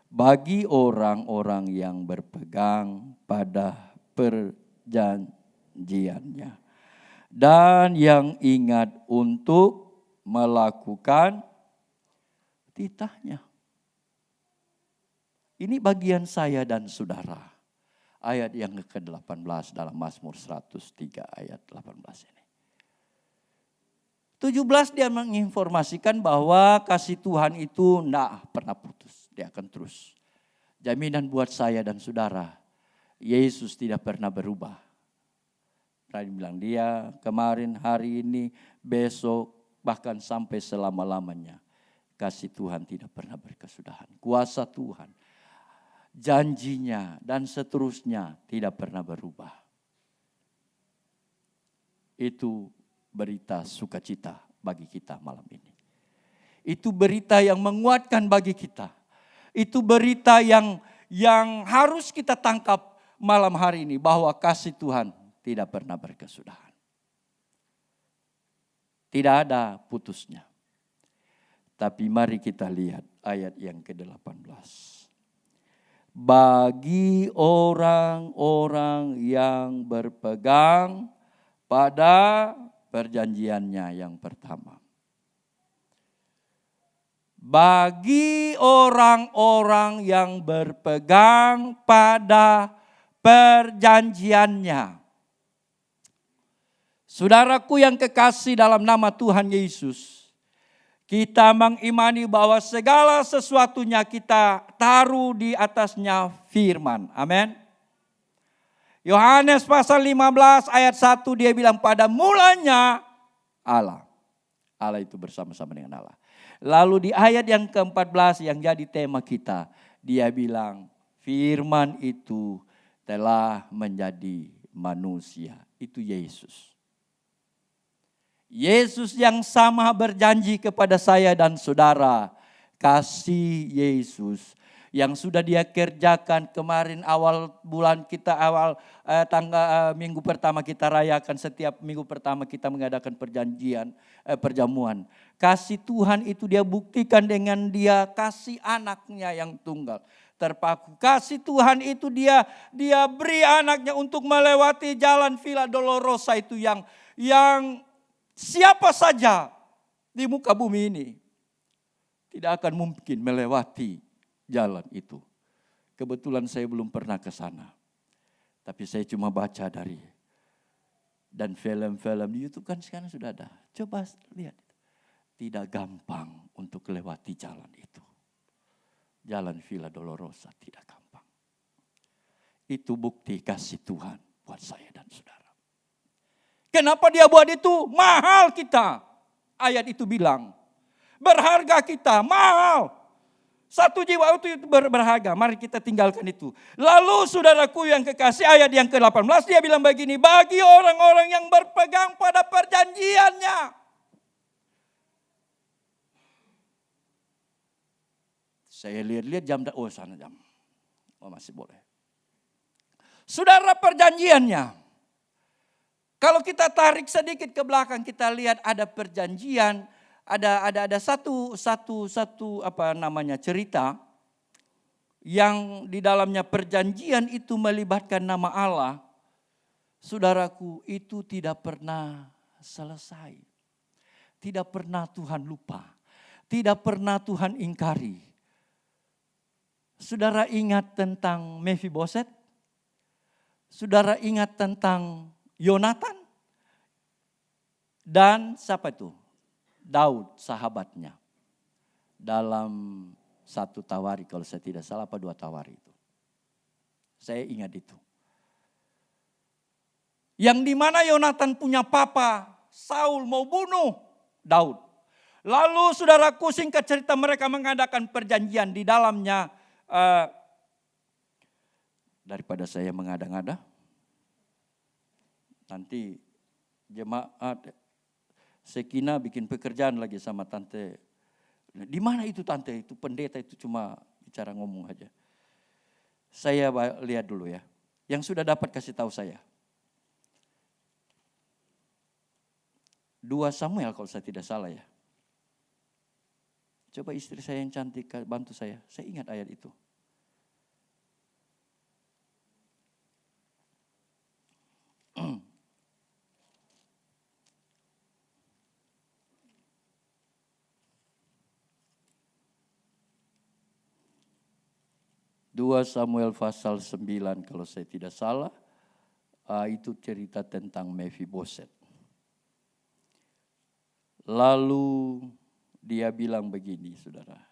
Bagi orang-orang yang berpegang pada perjanjiannya. Dan yang ingat untuk melakukan titahnya. Ini bagian saya dan saudara. Ayat yang ke-18 dalam Mazmur 103 ayat 18 ini. 17 dia menginformasikan bahwa kasih Tuhan itu tidak pernah putus. Dia akan terus. Jaminan buat saya dan saudara. Yesus tidak pernah berubah. Tadi bilang dia kemarin, hari ini, besok, bahkan sampai selama-lamanya. Kasih Tuhan tidak pernah berkesudahan. Kuasa Tuhan, janjinya dan seterusnya tidak pernah berubah. Itu berita sukacita bagi kita malam ini. Itu berita yang menguatkan bagi kita. Itu berita yang harus kita tangkap malam hari ini, bahwa kasih Tuhan tidak pernah berkesudahan. Tidak ada putusnya. Tapi mari kita lihat ayat yang ke-18. Bagi orang-orang yang berpegang pada perjanjiannya yang pertama. Bagi orang-orang yang berpegang pada perjanjiannya. Saudaraku yang kekasih dalam nama Tuhan Yesus. Kita mengimani bahwa segala sesuatunya kita taruh di atasnya firman. Amin. Yohanes pasal 15 ayat 1 dia bilang pada mulanya Allah. Allah itu bersama-sama dengan Allah. Lalu di ayat yang ke-14 yang jadi tema kita. Dia bilang firman itu telah menjadi manusia. Itu Yesus. Yesus yang sama berjanji kepada saya dan saudara. Kasih Yesus yang sudah dia kerjakan kemarin awal bulan kita, minggu pertama kita rayakan, setiap minggu pertama kita mengadakan perjamuan. Kasih Tuhan itu dia buktikan dengan dia kasih anaknya yang tunggal terpaku. Kasih Tuhan itu dia beri anaknya untuk melewati jalan Via Dolorosa itu yang siapa saja di muka bumi ini tidak akan mungkin melewati jalan itu. Kebetulan saya belum pernah ke sana. Tapi saya cuma baca dan film-film di YouTube kan sekarang sudah ada. Coba lihat. tidak gampang untuk lewati jalan itu. Jalan Villa Dolorosa tidak gampang. Itu bukti kasih Tuhan buat saya dan saudara. Kenapa dia buat itu? Mahal kita. Ayat itu bilang, berharga kita, mahal. Satu jiwa itu berharga, mari kita tinggalkan itu. Lalu saudaraku yang kekasih, ayat yang ke-18 dia bilang begini, bagi orang-orang yang berpegang pada perjanjiannya. Saya lihat-lihat jam, sana jam. Oh masih boleh. Saudara, perjanjiannya. Kalau kita tarik sedikit ke belakang, kita lihat ada perjanjian, ada satu cerita yang di dalamnya perjanjian itu melibatkan nama Allah. Saudaraku, itu tidak pernah selesai. Tidak pernah Tuhan lupa. Tidak pernah Tuhan ingkari. Saudara ingat tentang Mephiboset? Saudara ingat tentang Yonatan? Dan siapa itu? Daud, sahabatnya. Dalam 1 Tawari, kalau saya tidak salah, 2 Tawari itu. Saya ingat itu. Yang dimana Yonatan punya papa, Saul mau bunuh Daud. Lalu saudaraku, singkat cerita, mereka mengadakan perjanjian di dalamnya. Daripada saya mengada-ngada, nanti jemaat Sekina bikin pekerjaan lagi sama tante. Di mana itu tante? Itu pendeta itu cuma bicara ngomong aja. Saya lihat dulu ya. Yang sudah dapat kasih tahu saya. 2 Samuel kalau saya tidak salah ya. Coba istri saya yang cantik bantu saya. Saya ingat ayat itu. Dua Samuel pasal 9 kalau saya tidak salah, itu cerita tentang Mephiboset. Lalu dia bilang begini, saudara.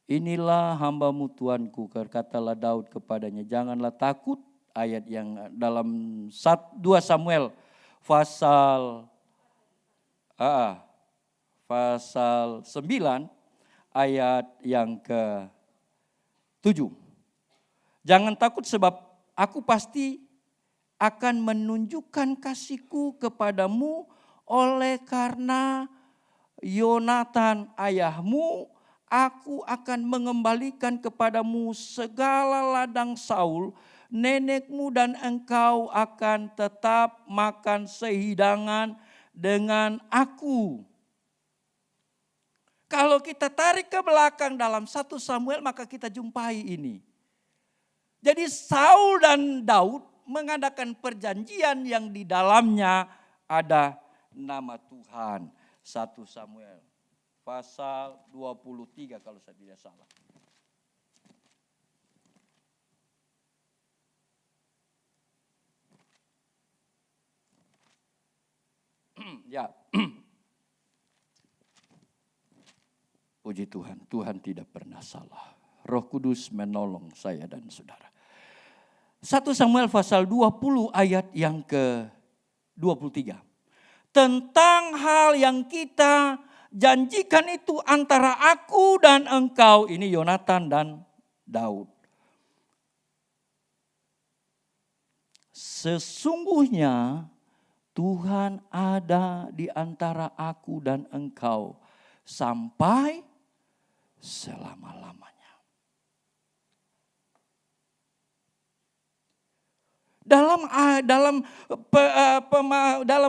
Inilah hambamu Tuanku, katalah Daud kepadanya, janganlah takut. Ayat yang dalam 2 Samuel pasal 9 ayat yang ke-7. Jangan takut sebab aku pasti akan menunjukkan kasihku kepadamu oleh karena Yonatan ayahmu, aku akan mengembalikan kepadamu segala ladang Saul, nenekmu dan engkau akan tetap makan sehidangan dengan aku. Kalau kita tarik ke belakang dalam 1 Samuel maka kita jumpai ini. Jadi Saul dan Daud mengadakan perjanjian yang di dalamnya ada nama Tuhan. 1 Samuel pasal 23 kalau saya tidak salah. Ya. Puji Tuhan, Tuhan tidak pernah salah. Roh Kudus menolong saya dan saudara. 1 Samuel pasal 20 ayat yang ke-23. Tentang hal yang kita janjikan itu antara aku dan engkau. Ini Yonatan dan Daud. Sesungguhnya Tuhan ada di antara aku dan engkau sampai selama-lamanya. Dalam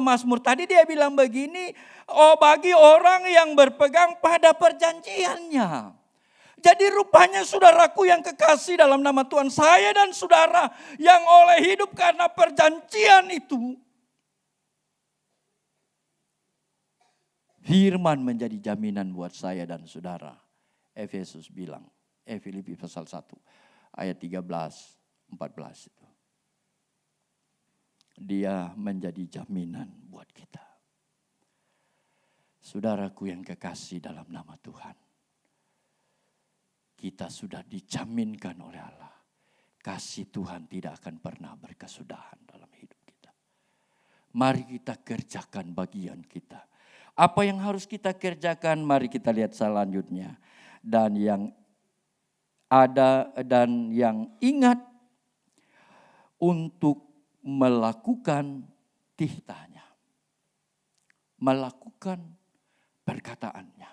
Mazmur tadi dia bilang begini, oh bagi orang yang berpegang pada perjanjiannya. Jadi rupanya saudaraku yang kekasih dalam nama Tuhan, saya dan saudara yang oleh hidup karena perjanjian itu, firman menjadi jaminan buat saya dan saudara. Efesus bilang, Filipi pasal 1 ayat 13, 14 itu. Dia menjadi jaminan buat kita. Saudaraku yang kekasih dalam nama Tuhan, kita sudah dijaminkan oleh Allah. Kasih Tuhan tidak akan pernah berkesudahan dalam hidup kita. Mari kita kerjakan bagian kita. Apa yang harus kita kerjakan? Mari kita lihat selanjutnya. Dan yang ingat untuk melakukan titahnya, melakukan perkataannya,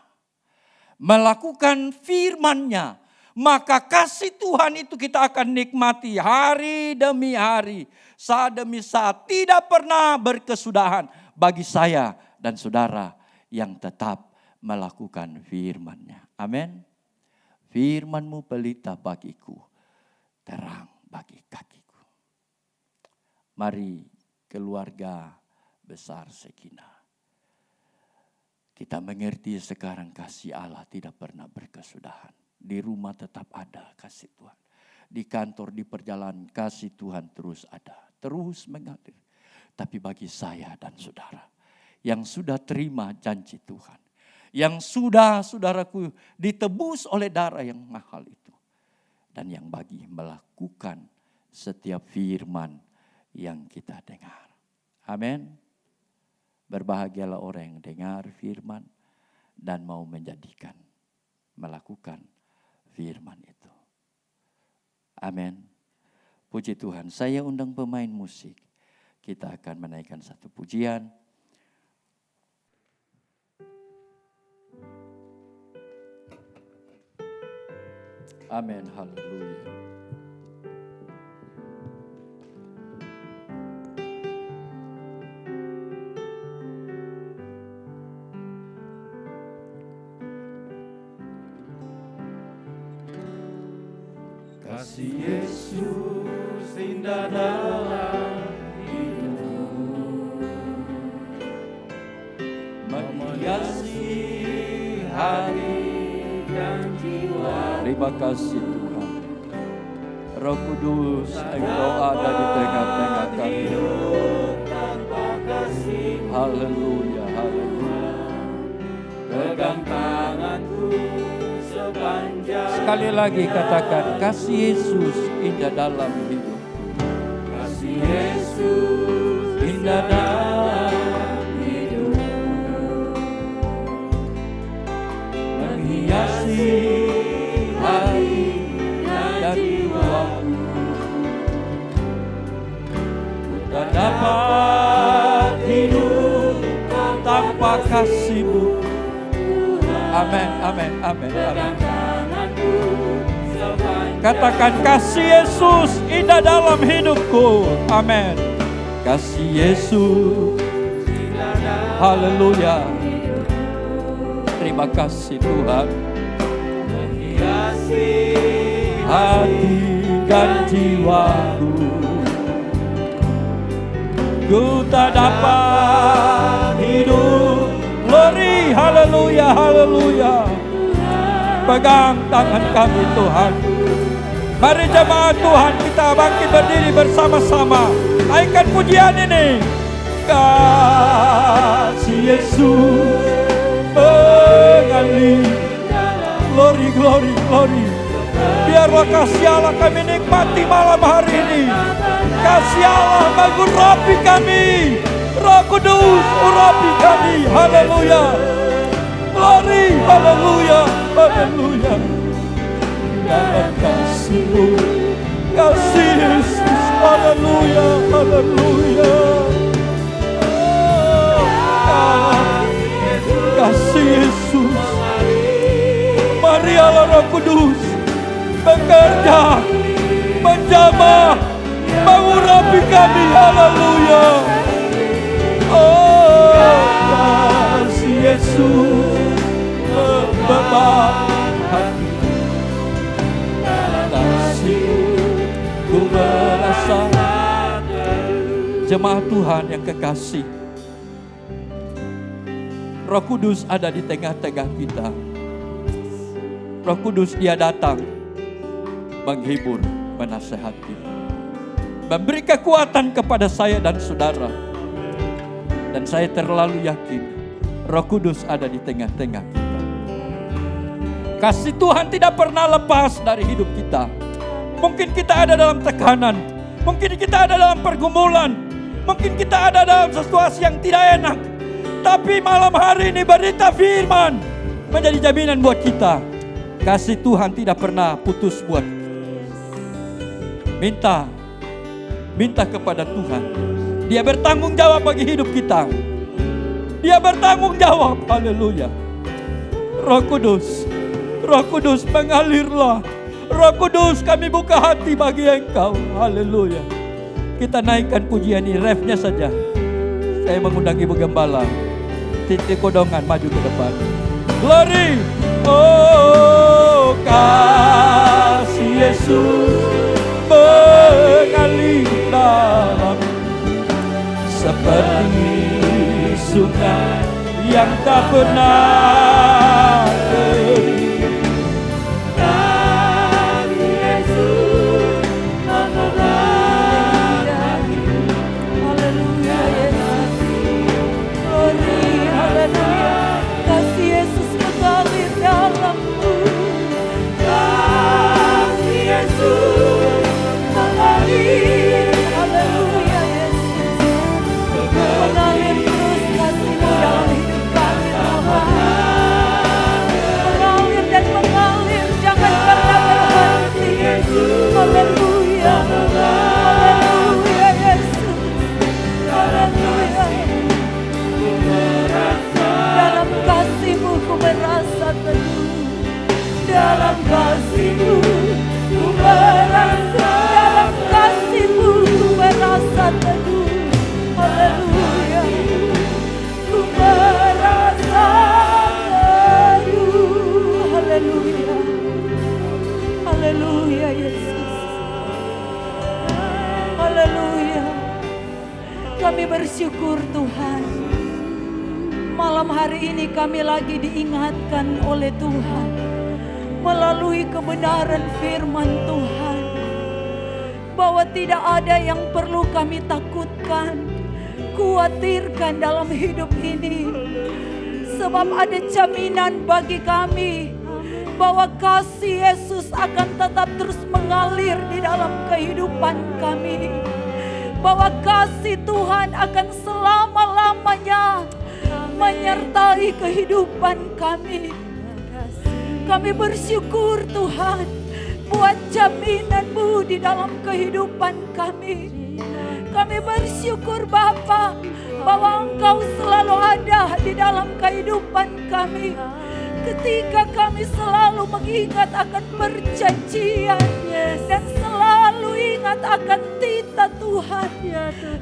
melakukan firman-Nya, maka kasih Tuhan itu kita akan nikmati hari demi hari, saat demi saat, tidak pernah berkesudahan bagi saya dan saudara yang tetap melakukan firman-Nya. Amin. Firman-Mu pelita bagiku, terang bagi kakiku. Mari keluarga besar Shekinah, kita mengerti sekarang kasih Allah tidak pernah berkesudahan. Di rumah tetap ada kasih Tuhan. Di kantor, di perjalanan kasih Tuhan terus ada. Terus mengalir. Tapi bagi saya dan saudara yang sudah terima janji Tuhan, yang sudah saudaraku ditebus oleh darah yang mahal itu, dan yang bagi melakukan setiap firman yang kita dengar. Amin. Berbahagialah orang yang dengar firman dan mau menjadikan, melakukan firman itu. Amin. Puji Tuhan. Saya undang pemain musik. Kita akan menaikkan satu pujian. Amin. Haleluya. Kasih Yesus indah dalam hidupku, menghiasi hati dan jiwa. Terima kasih Tuhan. Roh Kudus, Engkau ada di tengah-tengah kami. Haleluya, haleluya. Pegang tanganku sepanjang. Sekali lagi katakan, kasih Yesus indah dalam hidup. Kasih Yesus indah dalam hidup, menghiasi hati dan jiwaku. Ku tak dapat hidup tanpa kasih-Mu. Amin, amin, amin, amin. Katakan kasih Yesus indah dalam hidupku. Amin. Kasih Yesus. Haleluya. Terima kasih Tuhan. Menghiasi Hati dan jiwaku. Ku tak dapat hidup. Glory, haleluya, haleluya. Pegang tangan kami Tuhan. Mari jemaat Tuhan kita bangkit berdiri bersama-sama. Naikkan pujian ini. Kasih Yesus mengalir. Glory, glory, glory. Biarlah kasih Allah kami nikmati malam hari ini. Kasih Allah mengurapi kami. Roh Kudus urapi kami. Haleluya. Glory, haleluya, haleluya. Dalam kasih-Mu, kasih Yesus, haleluya, haleluya. Kasih Yesus. Mari Allah Roh Kudus bekerja, menjamah, mengurapi kami, haleluya. Oh, kasih Yesus membebas hati. Kasih-Ku merasa. Jemaat Tuhan yang kekasih, Roh Kudus ada di tengah-tengah kita. Roh Kudus Dia datang menghibur, menasehati. memberi kekuatan kepada saya dan saudara. Dan saya terlalu yakin Roh Kudus ada di tengah-tengah kita. Kasih Tuhan tidak pernah lepas dari hidup kita. Mungkin kita ada dalam tekanan, mungkin kita ada dalam pergumulan, mungkin kita ada dalam situasi yang tidak enak. Tapi malam hari ini berita firman menjadi jaminan buat kita. Kasih Tuhan tidak pernah putus buat minta kepada Tuhan. Dia bertanggung jawab bagi hidup kita. Dia bertanggung jawab. Haleluya. Roh Kudus mengalirlah. Roh Kudus, kami buka hati bagi Engkau. Haleluya. Kita naikkan pujian ini, refnya saja. Saya mengundang Ibu Gembala Titi Kodongan maju ke depan. Glory. Oh, kasih Yesus mengalir dalam seperti sungai yang tak pernah kering. Kasih Yesus mengalir. Haleluya Yesus. Glory, haleluya. Kasih Yesus mengalir dalamku. Kasih Yesus mengalir. Haleluya Yesus. Mengalir terus kasih-Mu dalam hidup kami Tuhan. Mengalir dan mengalir, jangan pernah berhenti. Haleluya. Haleluya Yesus. Haleluya. Dalam kasih-Mu ku merasa teduh. Dalam kasih-Mu ku merasa. Dalam kasih-Mu ku merasa teduh. Haleluya. Ku merasa teduh. Haleluya. Haleluya Yesus. Haleluya. Kami bersyukur Tuhan. Malam hari ini kami lagi diingatkan oleh Tuhan melalui kebenaran firman Tuhan bahwa tidak ada yang perlu kami takutkan, khawatirkan dalam hidup ini, sebab ada jaminan bagi kami bahwa kasih Yesus akan tetap terus mengalir di dalam kehidupan kami, bahwa kasih Tuhan akan selama-lamanya menyertai kehidupan kami. Kami bersyukur Tuhan buat jaminan-Mu di dalam kehidupan kami. Kami bersyukur Bapa bahwa Engkau selalu ada di dalam kehidupan kami. Ketika kami selalu mengingat akan perjanjian dan selalu ingat akan titah Tuhan,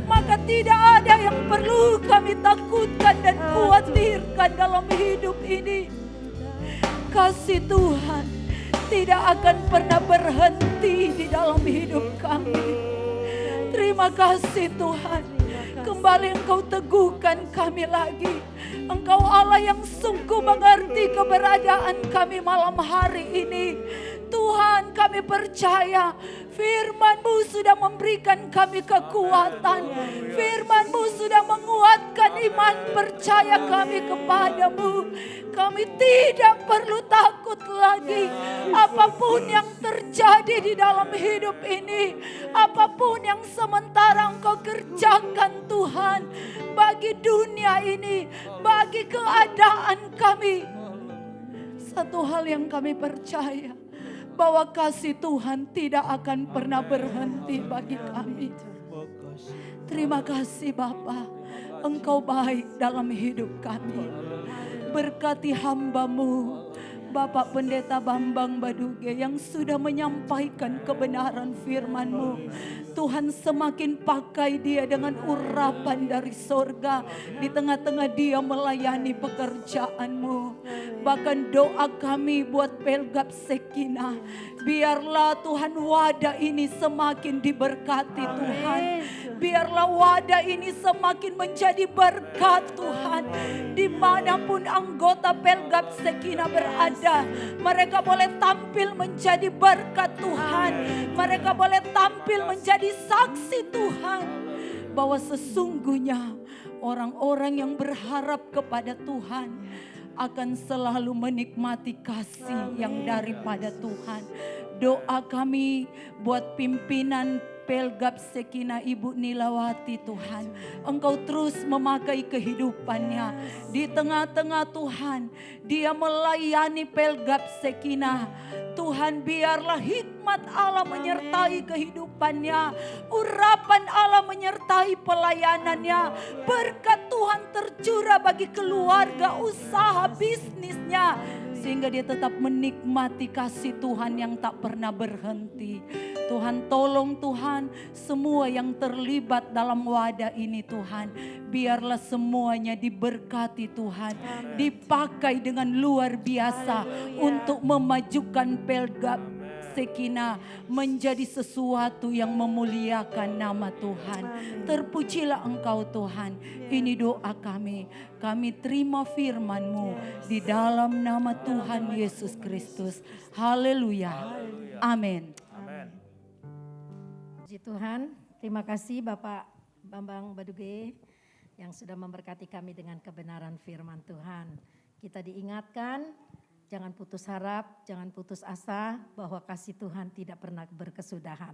maka tidak ada yang perlu kami takutkan dan khawatirkan dalam hidup ini. Kasih Tuhan tidak akan pernah berhenti di dalam hidup kami. Terima kasih Tuhan. Kembali Engkau teguhkan kami lagi. Engkau Allah yang sungguh mengerti keberadaan kami malam hari ini. Tuhan, kami percaya firman-Mu sudah memberikan kami kekuatan. Firman-Mu sudah menguatkan iman percaya kami kepadamu. Kami tidak perlu takut lagi. Apapun yang terjadi di dalam hidup ini, apapun yang sementara Engkau kerjakan Tuhan, bagi dunia ini, bagi keadaan kami. Satu hal yang kami percaya, bahwa kasih Tuhan tidak akan pernah berhenti bagi kami. Terima kasih Bapa, Engkau baik dalam hidup kami. Berkati hamba-Mu, Bapak Pendeta Bambang Baduge yang sudah menyampaikan kebenaran firman-Mu. Tuhan, semakin pakai dia dengan urapan dari sorga di tengah-tengah dia melayani pekerjaan-Mu. Bahkan doa kami buat Pelgap Sekina, biarlah Tuhan wadah ini semakin diberkati Tuhan. Biarlah wadah ini semakin menjadi berkat Tuhan. Dimanapun anggota Pelgap Sekina berada ada. Mereka boleh tampil menjadi berkat Tuhan. Mereka boleh tampil menjadi saksi Tuhan. Bahwa sesungguhnya orang-orang yang berharap kepada Tuhan akan selalu menikmati kasih yang daripada Tuhan. Doa kami buat pimpinan Pelgap Sekina Ibu Nilawati Tuhan. Engkau terus memakai kehidupannya. Di tengah-tengah Tuhan, dia melayani Pelgap Sekina. Tuhan, biarlah hikmat Allah menyertai kehidupannya. Urapan Allah menyertai pelayanannya. Berkat Tuhan tercurah bagi keluarga, usaha, bisnisnya. Sehingga dia tetap menikmati kasih Tuhan yang tak pernah berhenti. Tuhan, tolong Tuhan semua yang terlibat dalam wadah ini Tuhan. Biarlah semuanya diberkati Tuhan. Dipakai dengan luar biasa untuk memajukan Pelgap Sekina menjadi sesuatu yang memuliakan nama Tuhan. Terpujilah Engkau Tuhan. Ini doa kami. Kami terima firman-Mu di dalam nama Tuhan Yesus Kristus. Haleluya. Amin. Puji Tuhan. Terima kasih Bapak Bambang Baduge yang sudah memberkati kami dengan kebenaran firman Tuhan. Kita diingatkan, jangan putus harap, jangan putus asa bahwa kasih Tuhan tidak pernah berkesudahan.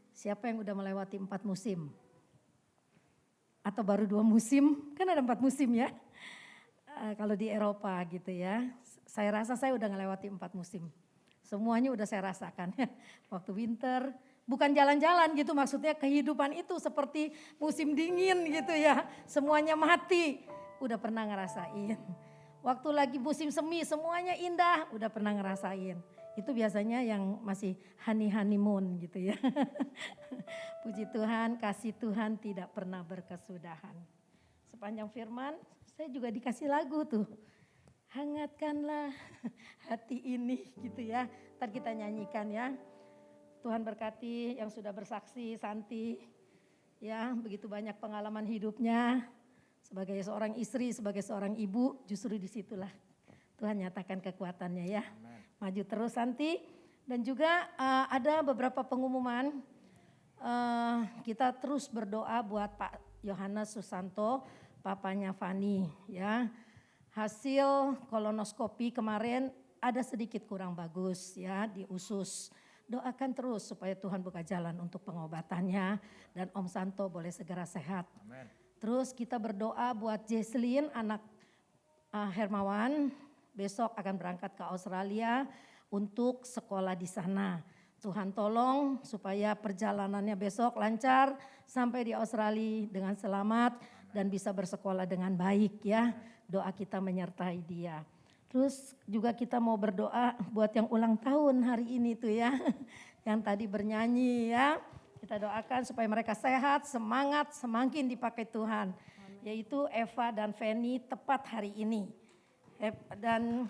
Siapa yang udah melewati 4 musim? Atau baru 2 musim? Kan ada 4 musim ya. Kalau di Eropa gitu ya. Saya rasa saya udah ngelewati 4 musim. Semuanya udah saya rasakan. Waktu winter, bukan jalan-jalan gitu, maksudnya kehidupan itu seperti musim dingin gitu ya. Semuanya mati, udah pernah ngerasain. Waktu lagi musim semi semuanya indah, udah pernah ngerasain. Itu biasanya yang masih honeymoon gitu ya. Puji Tuhan, kasih Tuhan tidak pernah berkesudahan. Sepanjang firman, saya juga dikasih lagu tuh. Hangatkanlah hati ini gitu ya. Ntar kita nyanyikan ya. Tuhan berkati yang sudah bersaksi, Santi. Ya, begitu banyak pengalaman hidupnya. Sebagai seorang istri, sebagai seorang ibu, justru disitulah Tuhan nyatakan kekuatannya ya. Maju terus Santi. Dan juga ada beberapa pengumuman. Kita terus berdoa buat Pak Yohanes Susanto, papanya Fani ya. Hasil kolonoskopi kemarin ada sedikit kurang bagus ya di usus. Doakan terus supaya Tuhan buka jalan untuk pengobatannya dan Om Santo boleh segera sehat. Amen. Terus kita berdoa buat Jesslyn anak Hermawan besok akan berangkat ke Australia untuk sekolah di sana. Tuhan tolong supaya perjalanannya besok lancar sampai di Australia dengan selamat dan bisa bersekolah dengan baik ya. Doa kita menyertai dia. Terus juga kita mau berdoa buat yang ulang tahun hari ini tuh ya. Yang tadi bernyanyi ya. Kita doakan supaya mereka sehat, semangat, semakin dipakai Tuhan. Yaitu Eva dan Feni tepat hari ini. Dan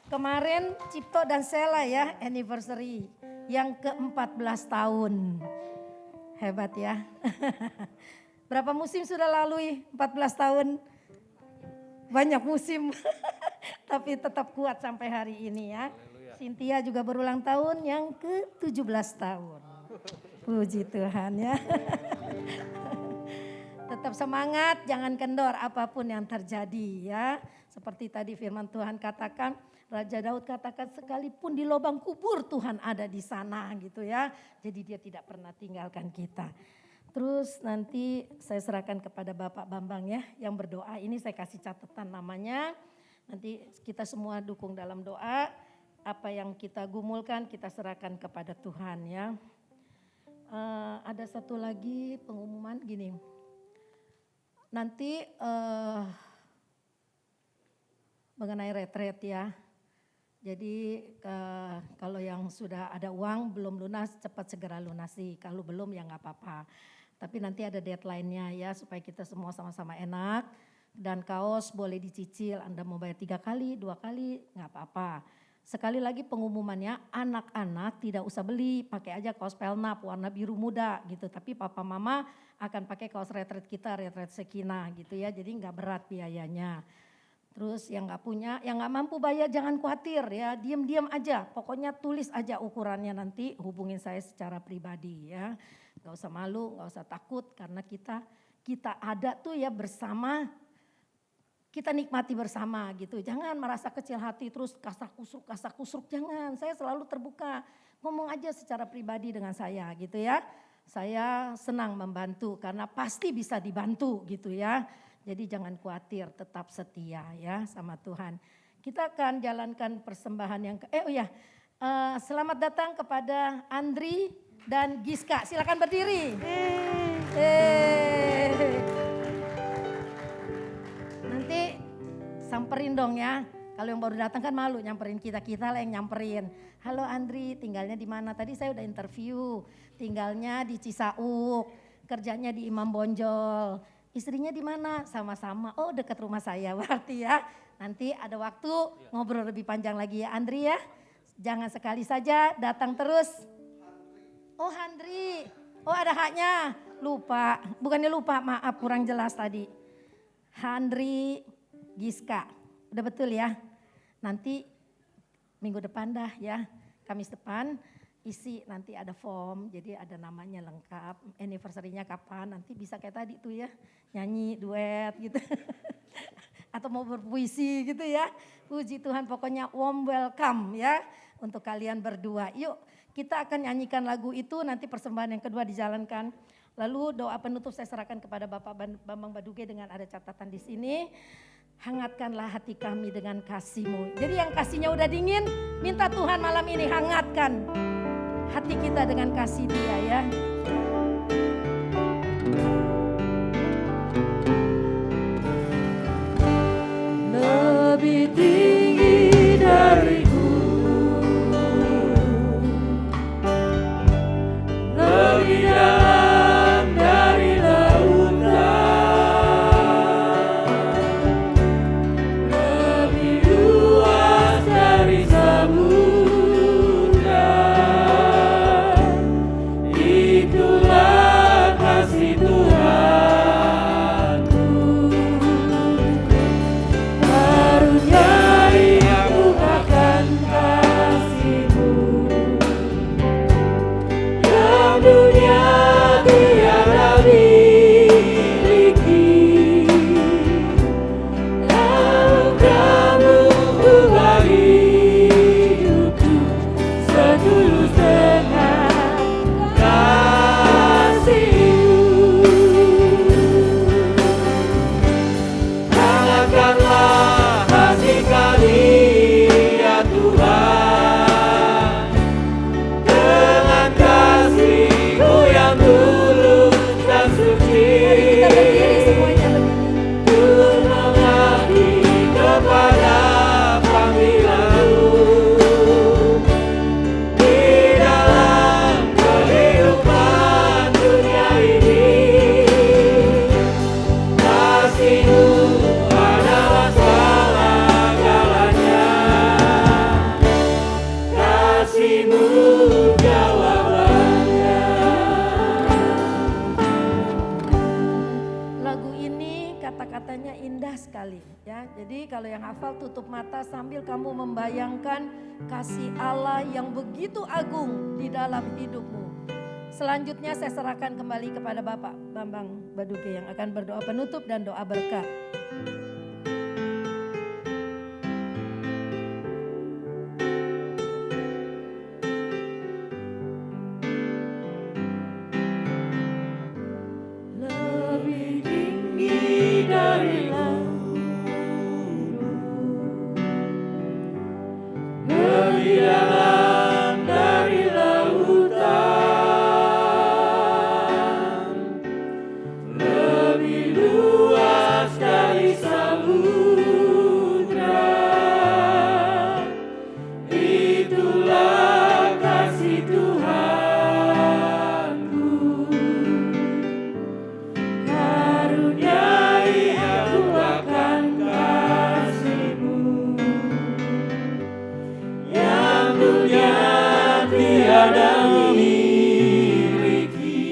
kemarin Cipto dan Sela ya anniversary yang ke-14 tahun. Hebat ya. Berapa musim sudah lalui 14 tahun? Banyak musim. Tapi tetap kuat sampai hari ini ya. Cynthia juga berulang tahun yang ke-17 tahun. Puji Tuhan ya. Tetap semangat, jangan kendor apapun yang terjadi ya. Seperti tadi firman Tuhan katakan, Raja Daud katakan sekalipun di lubang kubur Tuhan ada di sana gitu ya. Jadi dia tidak pernah tinggalkan kita. Terus nanti saya serahkan kepada Bapak Bambang ya yang berdoa. Ini saya kasih catatan namanya. Nanti kita semua dukung dalam doa. Apa yang kita gumulkan kita serahkan kepada Tuhan ya. Ada satu lagi pengumuman gini. Nanti mengenai retret ya. Jadi kalau yang sudah ada uang belum lunas cepat segera lunasi. Kalau belum ya nggak apa-apa. Tapi nanti ada deadline-nya ya supaya kita semua sama-sama enak. Dan kaos boleh dicicil, Anda mau bayar 3 kali, 2 kali nggak apa-apa. Sekali lagi pengumumannya anak-anak tidak usah beli, pakai aja kaos pelnap warna biru muda gitu. Tapi papa mama akan pakai kaos retret kita, retret Sekina gitu ya. Jadi nggak berat biayanya. Terus yang nggak punya, yang nggak mampu bayar jangan khawatir ya, diam-diam aja. Pokoknya tulis aja ukurannya, nanti hubungin saya secara pribadi ya. Gak usah malu, gak usah takut, karena kita ada tuh ya bersama, kita nikmati bersama gitu. Jangan merasa kecil hati terus kasak kusruk, jangan. Saya selalu terbuka, ngomong aja secara pribadi dengan saya gitu ya. Saya senang membantu karena pasti bisa dibantu gitu ya. Jadi jangan khawatir, tetap setia ya sama Tuhan. Kita akan jalankan persembahan yang selamat datang kepada Andri dan Giska. Silakan berdiri. Nanti samperin dong ya. Kalau yang baru datang kan malu nyamperin kita lah yang nyamperin. Halo Andri, tinggalnya di mana? Tadi saya udah interview. Tinggalnya di Cisauk, kerjanya di Imam Bonjol. Istrinya di mana? Sama-sama. Oh, dekat rumah saya berarti ya. Nanti ada waktu ngobrol lebih panjang lagi ya Andri ya. Jangan sekali saja, datang terus. Oh Handri, oh ada haknya. Lupa, bukannya lupa, maaf kurang jelas tadi. Handri Giska, udah betul ya. Nanti minggu depan dah ya, Kamis depan. Isi nanti ada form, jadi ada namanya lengkap, anniversary-nya kapan, nanti bisa kayak tadi tuh ya, nyanyi, duet gitu. Atau mau berpuisi gitu ya. Puji Tuhan, pokoknya warm welcome ya untuk kalian berdua. Yuk kita akan nyanyikan lagu itu, nanti persembahan yang kedua dijalankan. Lalu doa penutup saya serahkan kepada Bapak Bambang Baduge dengan ada catatan di sini. Hangatkanlah hati kami dengan kasih-Mu. Jadi yang kasihnya udah dingin, minta Tuhan malam ini hangatkan hati kita dengan kasih Dia ya. Lebih tinggi dari gunung, lebih dalam dari lautan, lebih luas dari samudra. Itulah kasih Tuhanku. Karuniai aku akan kasih-Mu yang dunia tiada miliki. Lalu Kamu ubah hidupku setulus dengan kasih-Mu. Hangatkanlah hati kami ya Tuhan, dengan kasih-Mu yang tulus dan suci. Tulus mengabdi kepada panggilan-Mu di dalam kehidupan dunia ini. Kasih-Mu adalah segala-galanya. Kasih-Mu jawabannya. Lagu ini kata-katanya indah sekali ya. Jadi kalau yang hafal tutup mata sambil kamu membayangkan kasih Allah yang begitu agung di dalam hidupmu. Selanjutnya saya serahkan kembali kepada Bapak Bambang Baduge yang akan berdoa penutup dan doa berkat. Lebih tinggi dari lebih dalam dari lautan, lebih luas dari samudra. Itulah kasih Tuhanku. Karuniai aku akan kasih-Mu yang dunia tiada miliki.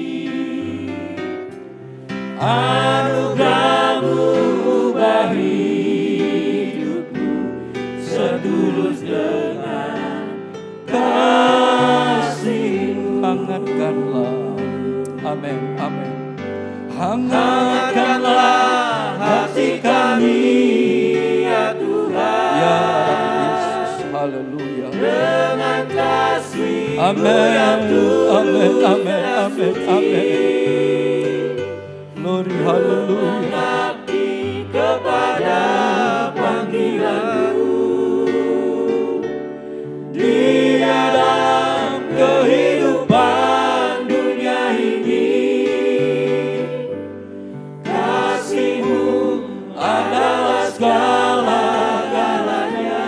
Anugerah-Mu ubah hidup hangatkanlah. Amin, amin. Hangatkanlah hati kami ya Tuhan. Ya Yesus, haleluya. Dengan kasih-Mu yang amin, amin, amin, amin. Glory, haleluya. Kepada panggilan-Mu di dalam kehidupan dunia ini, kasih-Mu adalah segala-galanya.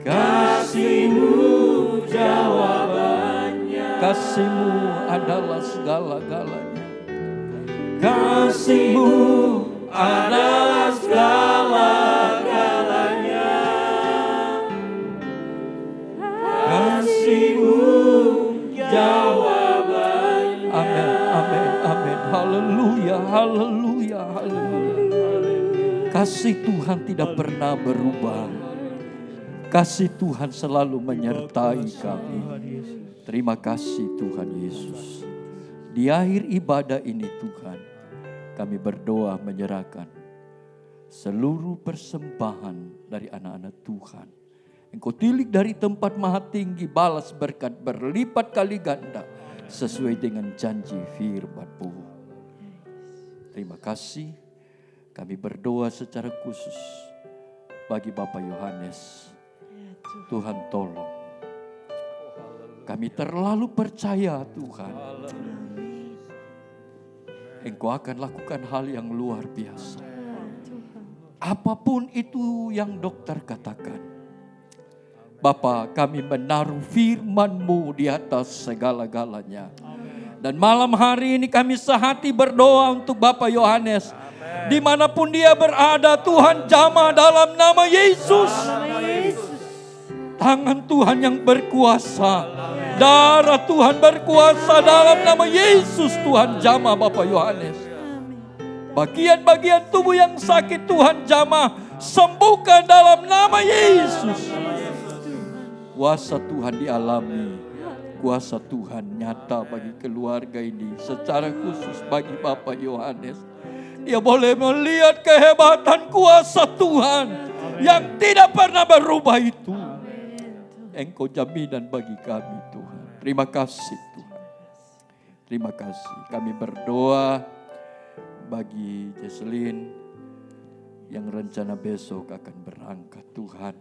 Kasih-Mu jawabannya. Kasih-Mu adalah segala-galanya. Kasih-Mu adalah segala-galanya. Kasih-Mu jawabannya. Amin, amin, amin. Haleluya, haleluya, haleluya. Kasih Tuhan tidak pernah berubah. Kasih Tuhan selalu menyertai kami. Terima kasih Tuhan Yesus. Di akhir ibadah ini Tuhan, kami berdoa menyerahkan seluruh persembahan dari anak-anak Tuhan. Engkau tilik dari tempat maha tinggi, balas berkat berlipat kali ganda sesuai dengan janji firman-Mu. Terima kasih. Kami berdoa secara khusus bagi Bapak Yohanes. Tuhan tolong. Kami terlalu percaya Tuhan. Engkau akan lakukan hal yang luar biasa. Apapun itu yang dokter katakan. Bapa, kami menaruh firman-Mu di atas segala-galanya. Dan malam hari ini kami sehati berdoa untuk Bapak Yohanes. Dimanapun dia berada, Tuhan jamah dalam nama Yesus. Tangan Tuhan yang berkuasa, darah Tuhan berkuasa dalam nama Yesus. Tuhan jamah Bapak Yohanes. Bagian-bagian tubuh yang sakit Tuhan jamah, sembuhkan dalam nama Yesus. Kuasa Tuhan dialami, kuasa Tuhan nyata bagi keluarga ini, secara khusus bagi Bapak Yohanes. Dia boleh melihat kehebatan kuasa Tuhan yang tidak pernah berubah itu. Engkau jaminan bagi kami Tuhan. Terima kasih Tuhan. Terima kasih. Kami berdoa bagi Jesselyn yang rencana besok akan berangkat Tuhan.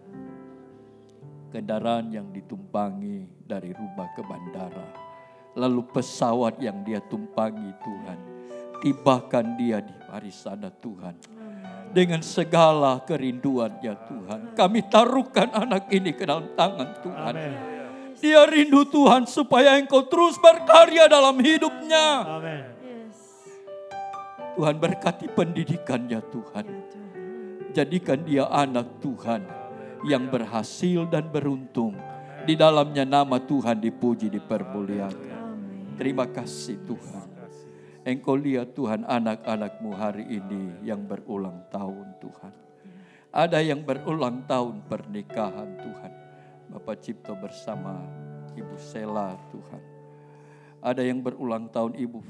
Kendaraan yang ditumpangi dari rumah ke bandara. Lalu pesawat yang dia tumpangi Tuhan. Tibakan dia di hari sana Tuhan. Dengan segala kerinduannya Tuhan. Kami taruhkan anak ini ke dalam tangan Tuhan. Amen. Dia rindu Tuhan supaya Engkau terus berkarya dalam hidupnya. Amen. Tuhan berkati pendidikannya Tuhan. Jadikan dia anak Tuhan yang berhasil dan beruntung. Di dalamnya nama Tuhan dipuji, dipermuliakan. Terima kasih Tuhan. Engkau lihat Tuhan anak-anak-Mu hari ini yang berulang tahun Tuhan. Ada yang berulang tahun pernikahan Tuhan. Bapak Cipto bersama Ibu Sela Tuhan. Ada yang berulang tahun Ibu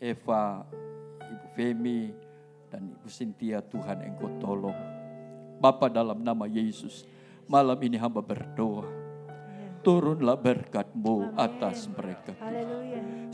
Eva, Ibu Femi, dan Ibu Cynthia Tuhan Engkau tolong. Bapa dalam nama Yesus, malam ini hamba berdoa. Turunlah berkat-Mu atas mereka.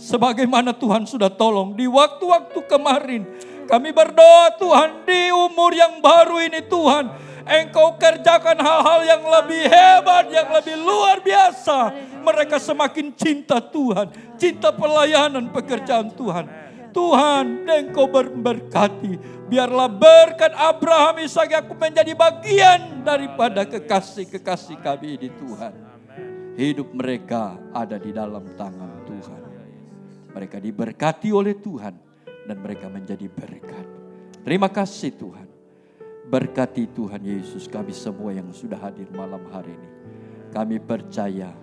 Sebagaimana Tuhan sudah tolong di waktu-waktu kemarin. Kami berdoa Tuhan di umur yang baru ini Tuhan. Engkau kerjakan hal-hal yang lebih hebat, yang lebih luar biasa. Mereka semakin cinta Tuhan. Cinta pelayanan pekerjaan Tuhan. Tuhan, Engkau berkati. Biarlah berkat Abraham, Ishak, Yakub menjadi bagian daripada kekasih-kekasih kami ini Tuhan. Hidup mereka ada di dalam tangan Tuhan. Mereka diberkati oleh Tuhan dan mereka menjadi berkat. Terima kasih Tuhan. Berkati Tuhan Yesus kami semua yang sudah hadir malam hari ini. Kami percaya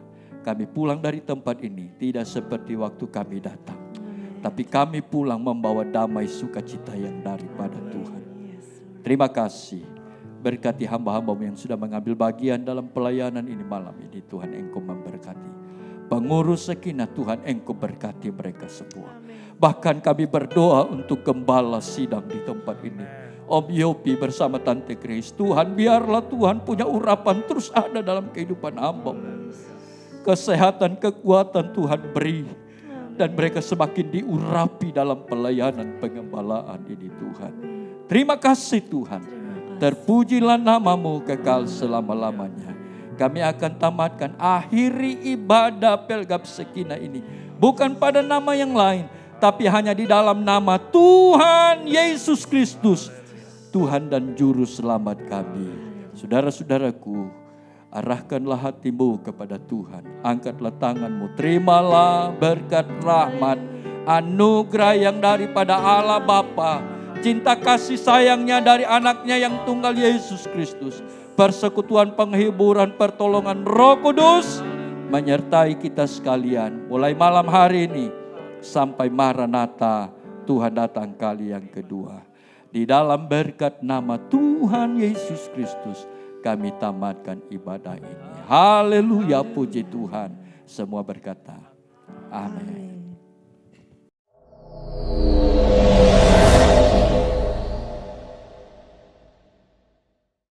kami pulang dari tempat ini tidak seperti waktu kami datang. Tapi kami pulang membawa damai sukacita yang daripada Tuhan. Terima kasih. Berkati hamba-hamba-Mu yang sudah mengambil bagian dalam pelayanan ini malam ini. Tuhan Engkau memberkati. Pengurus Sekinah Tuhan, Engkau berkati mereka semua. Bahkan kami berdoa untuk gembala sidang di tempat ini, Om Yopi bersama Tante Grace. Tuhan, biarlah Tuhan punya urapan terus ada dalam kehidupan hamba-Mu. Kesehatan, kekuatan Tuhan beri. Dan mereka semakin diurapi dalam pelayanan pengembalaan ini Tuhan. Terima kasih Tuhan. Terpujilah nama-Mu kekal selama-lamanya. Kami akan tamatkan, akhiri ibadah Pelgab Sekinah ini. Bukan pada nama yang lain, tapi hanya di dalam nama Tuhan Yesus Kristus, Tuhan dan Juru Selamat kami. Saudara-saudaraku, arahkanlah hatimu kepada Tuhan. Angkatlah tanganmu, terimalah berkat rahmat, anugerah yang daripada Allah Bapa, cinta kasih sayangnya dari anaknya yang tunggal Yesus Kristus, persekutuan penghiburan pertolongan Roh Kudus menyertai kita sekalian. Mulai malam hari ini sampai Maranatha, Tuhan datang kali yang kedua. Di dalam berkat nama Tuhan Yesus Kristus, kami tamatkan ibadah ini. Haleluya, puji Tuhan. Semua berkata, amin.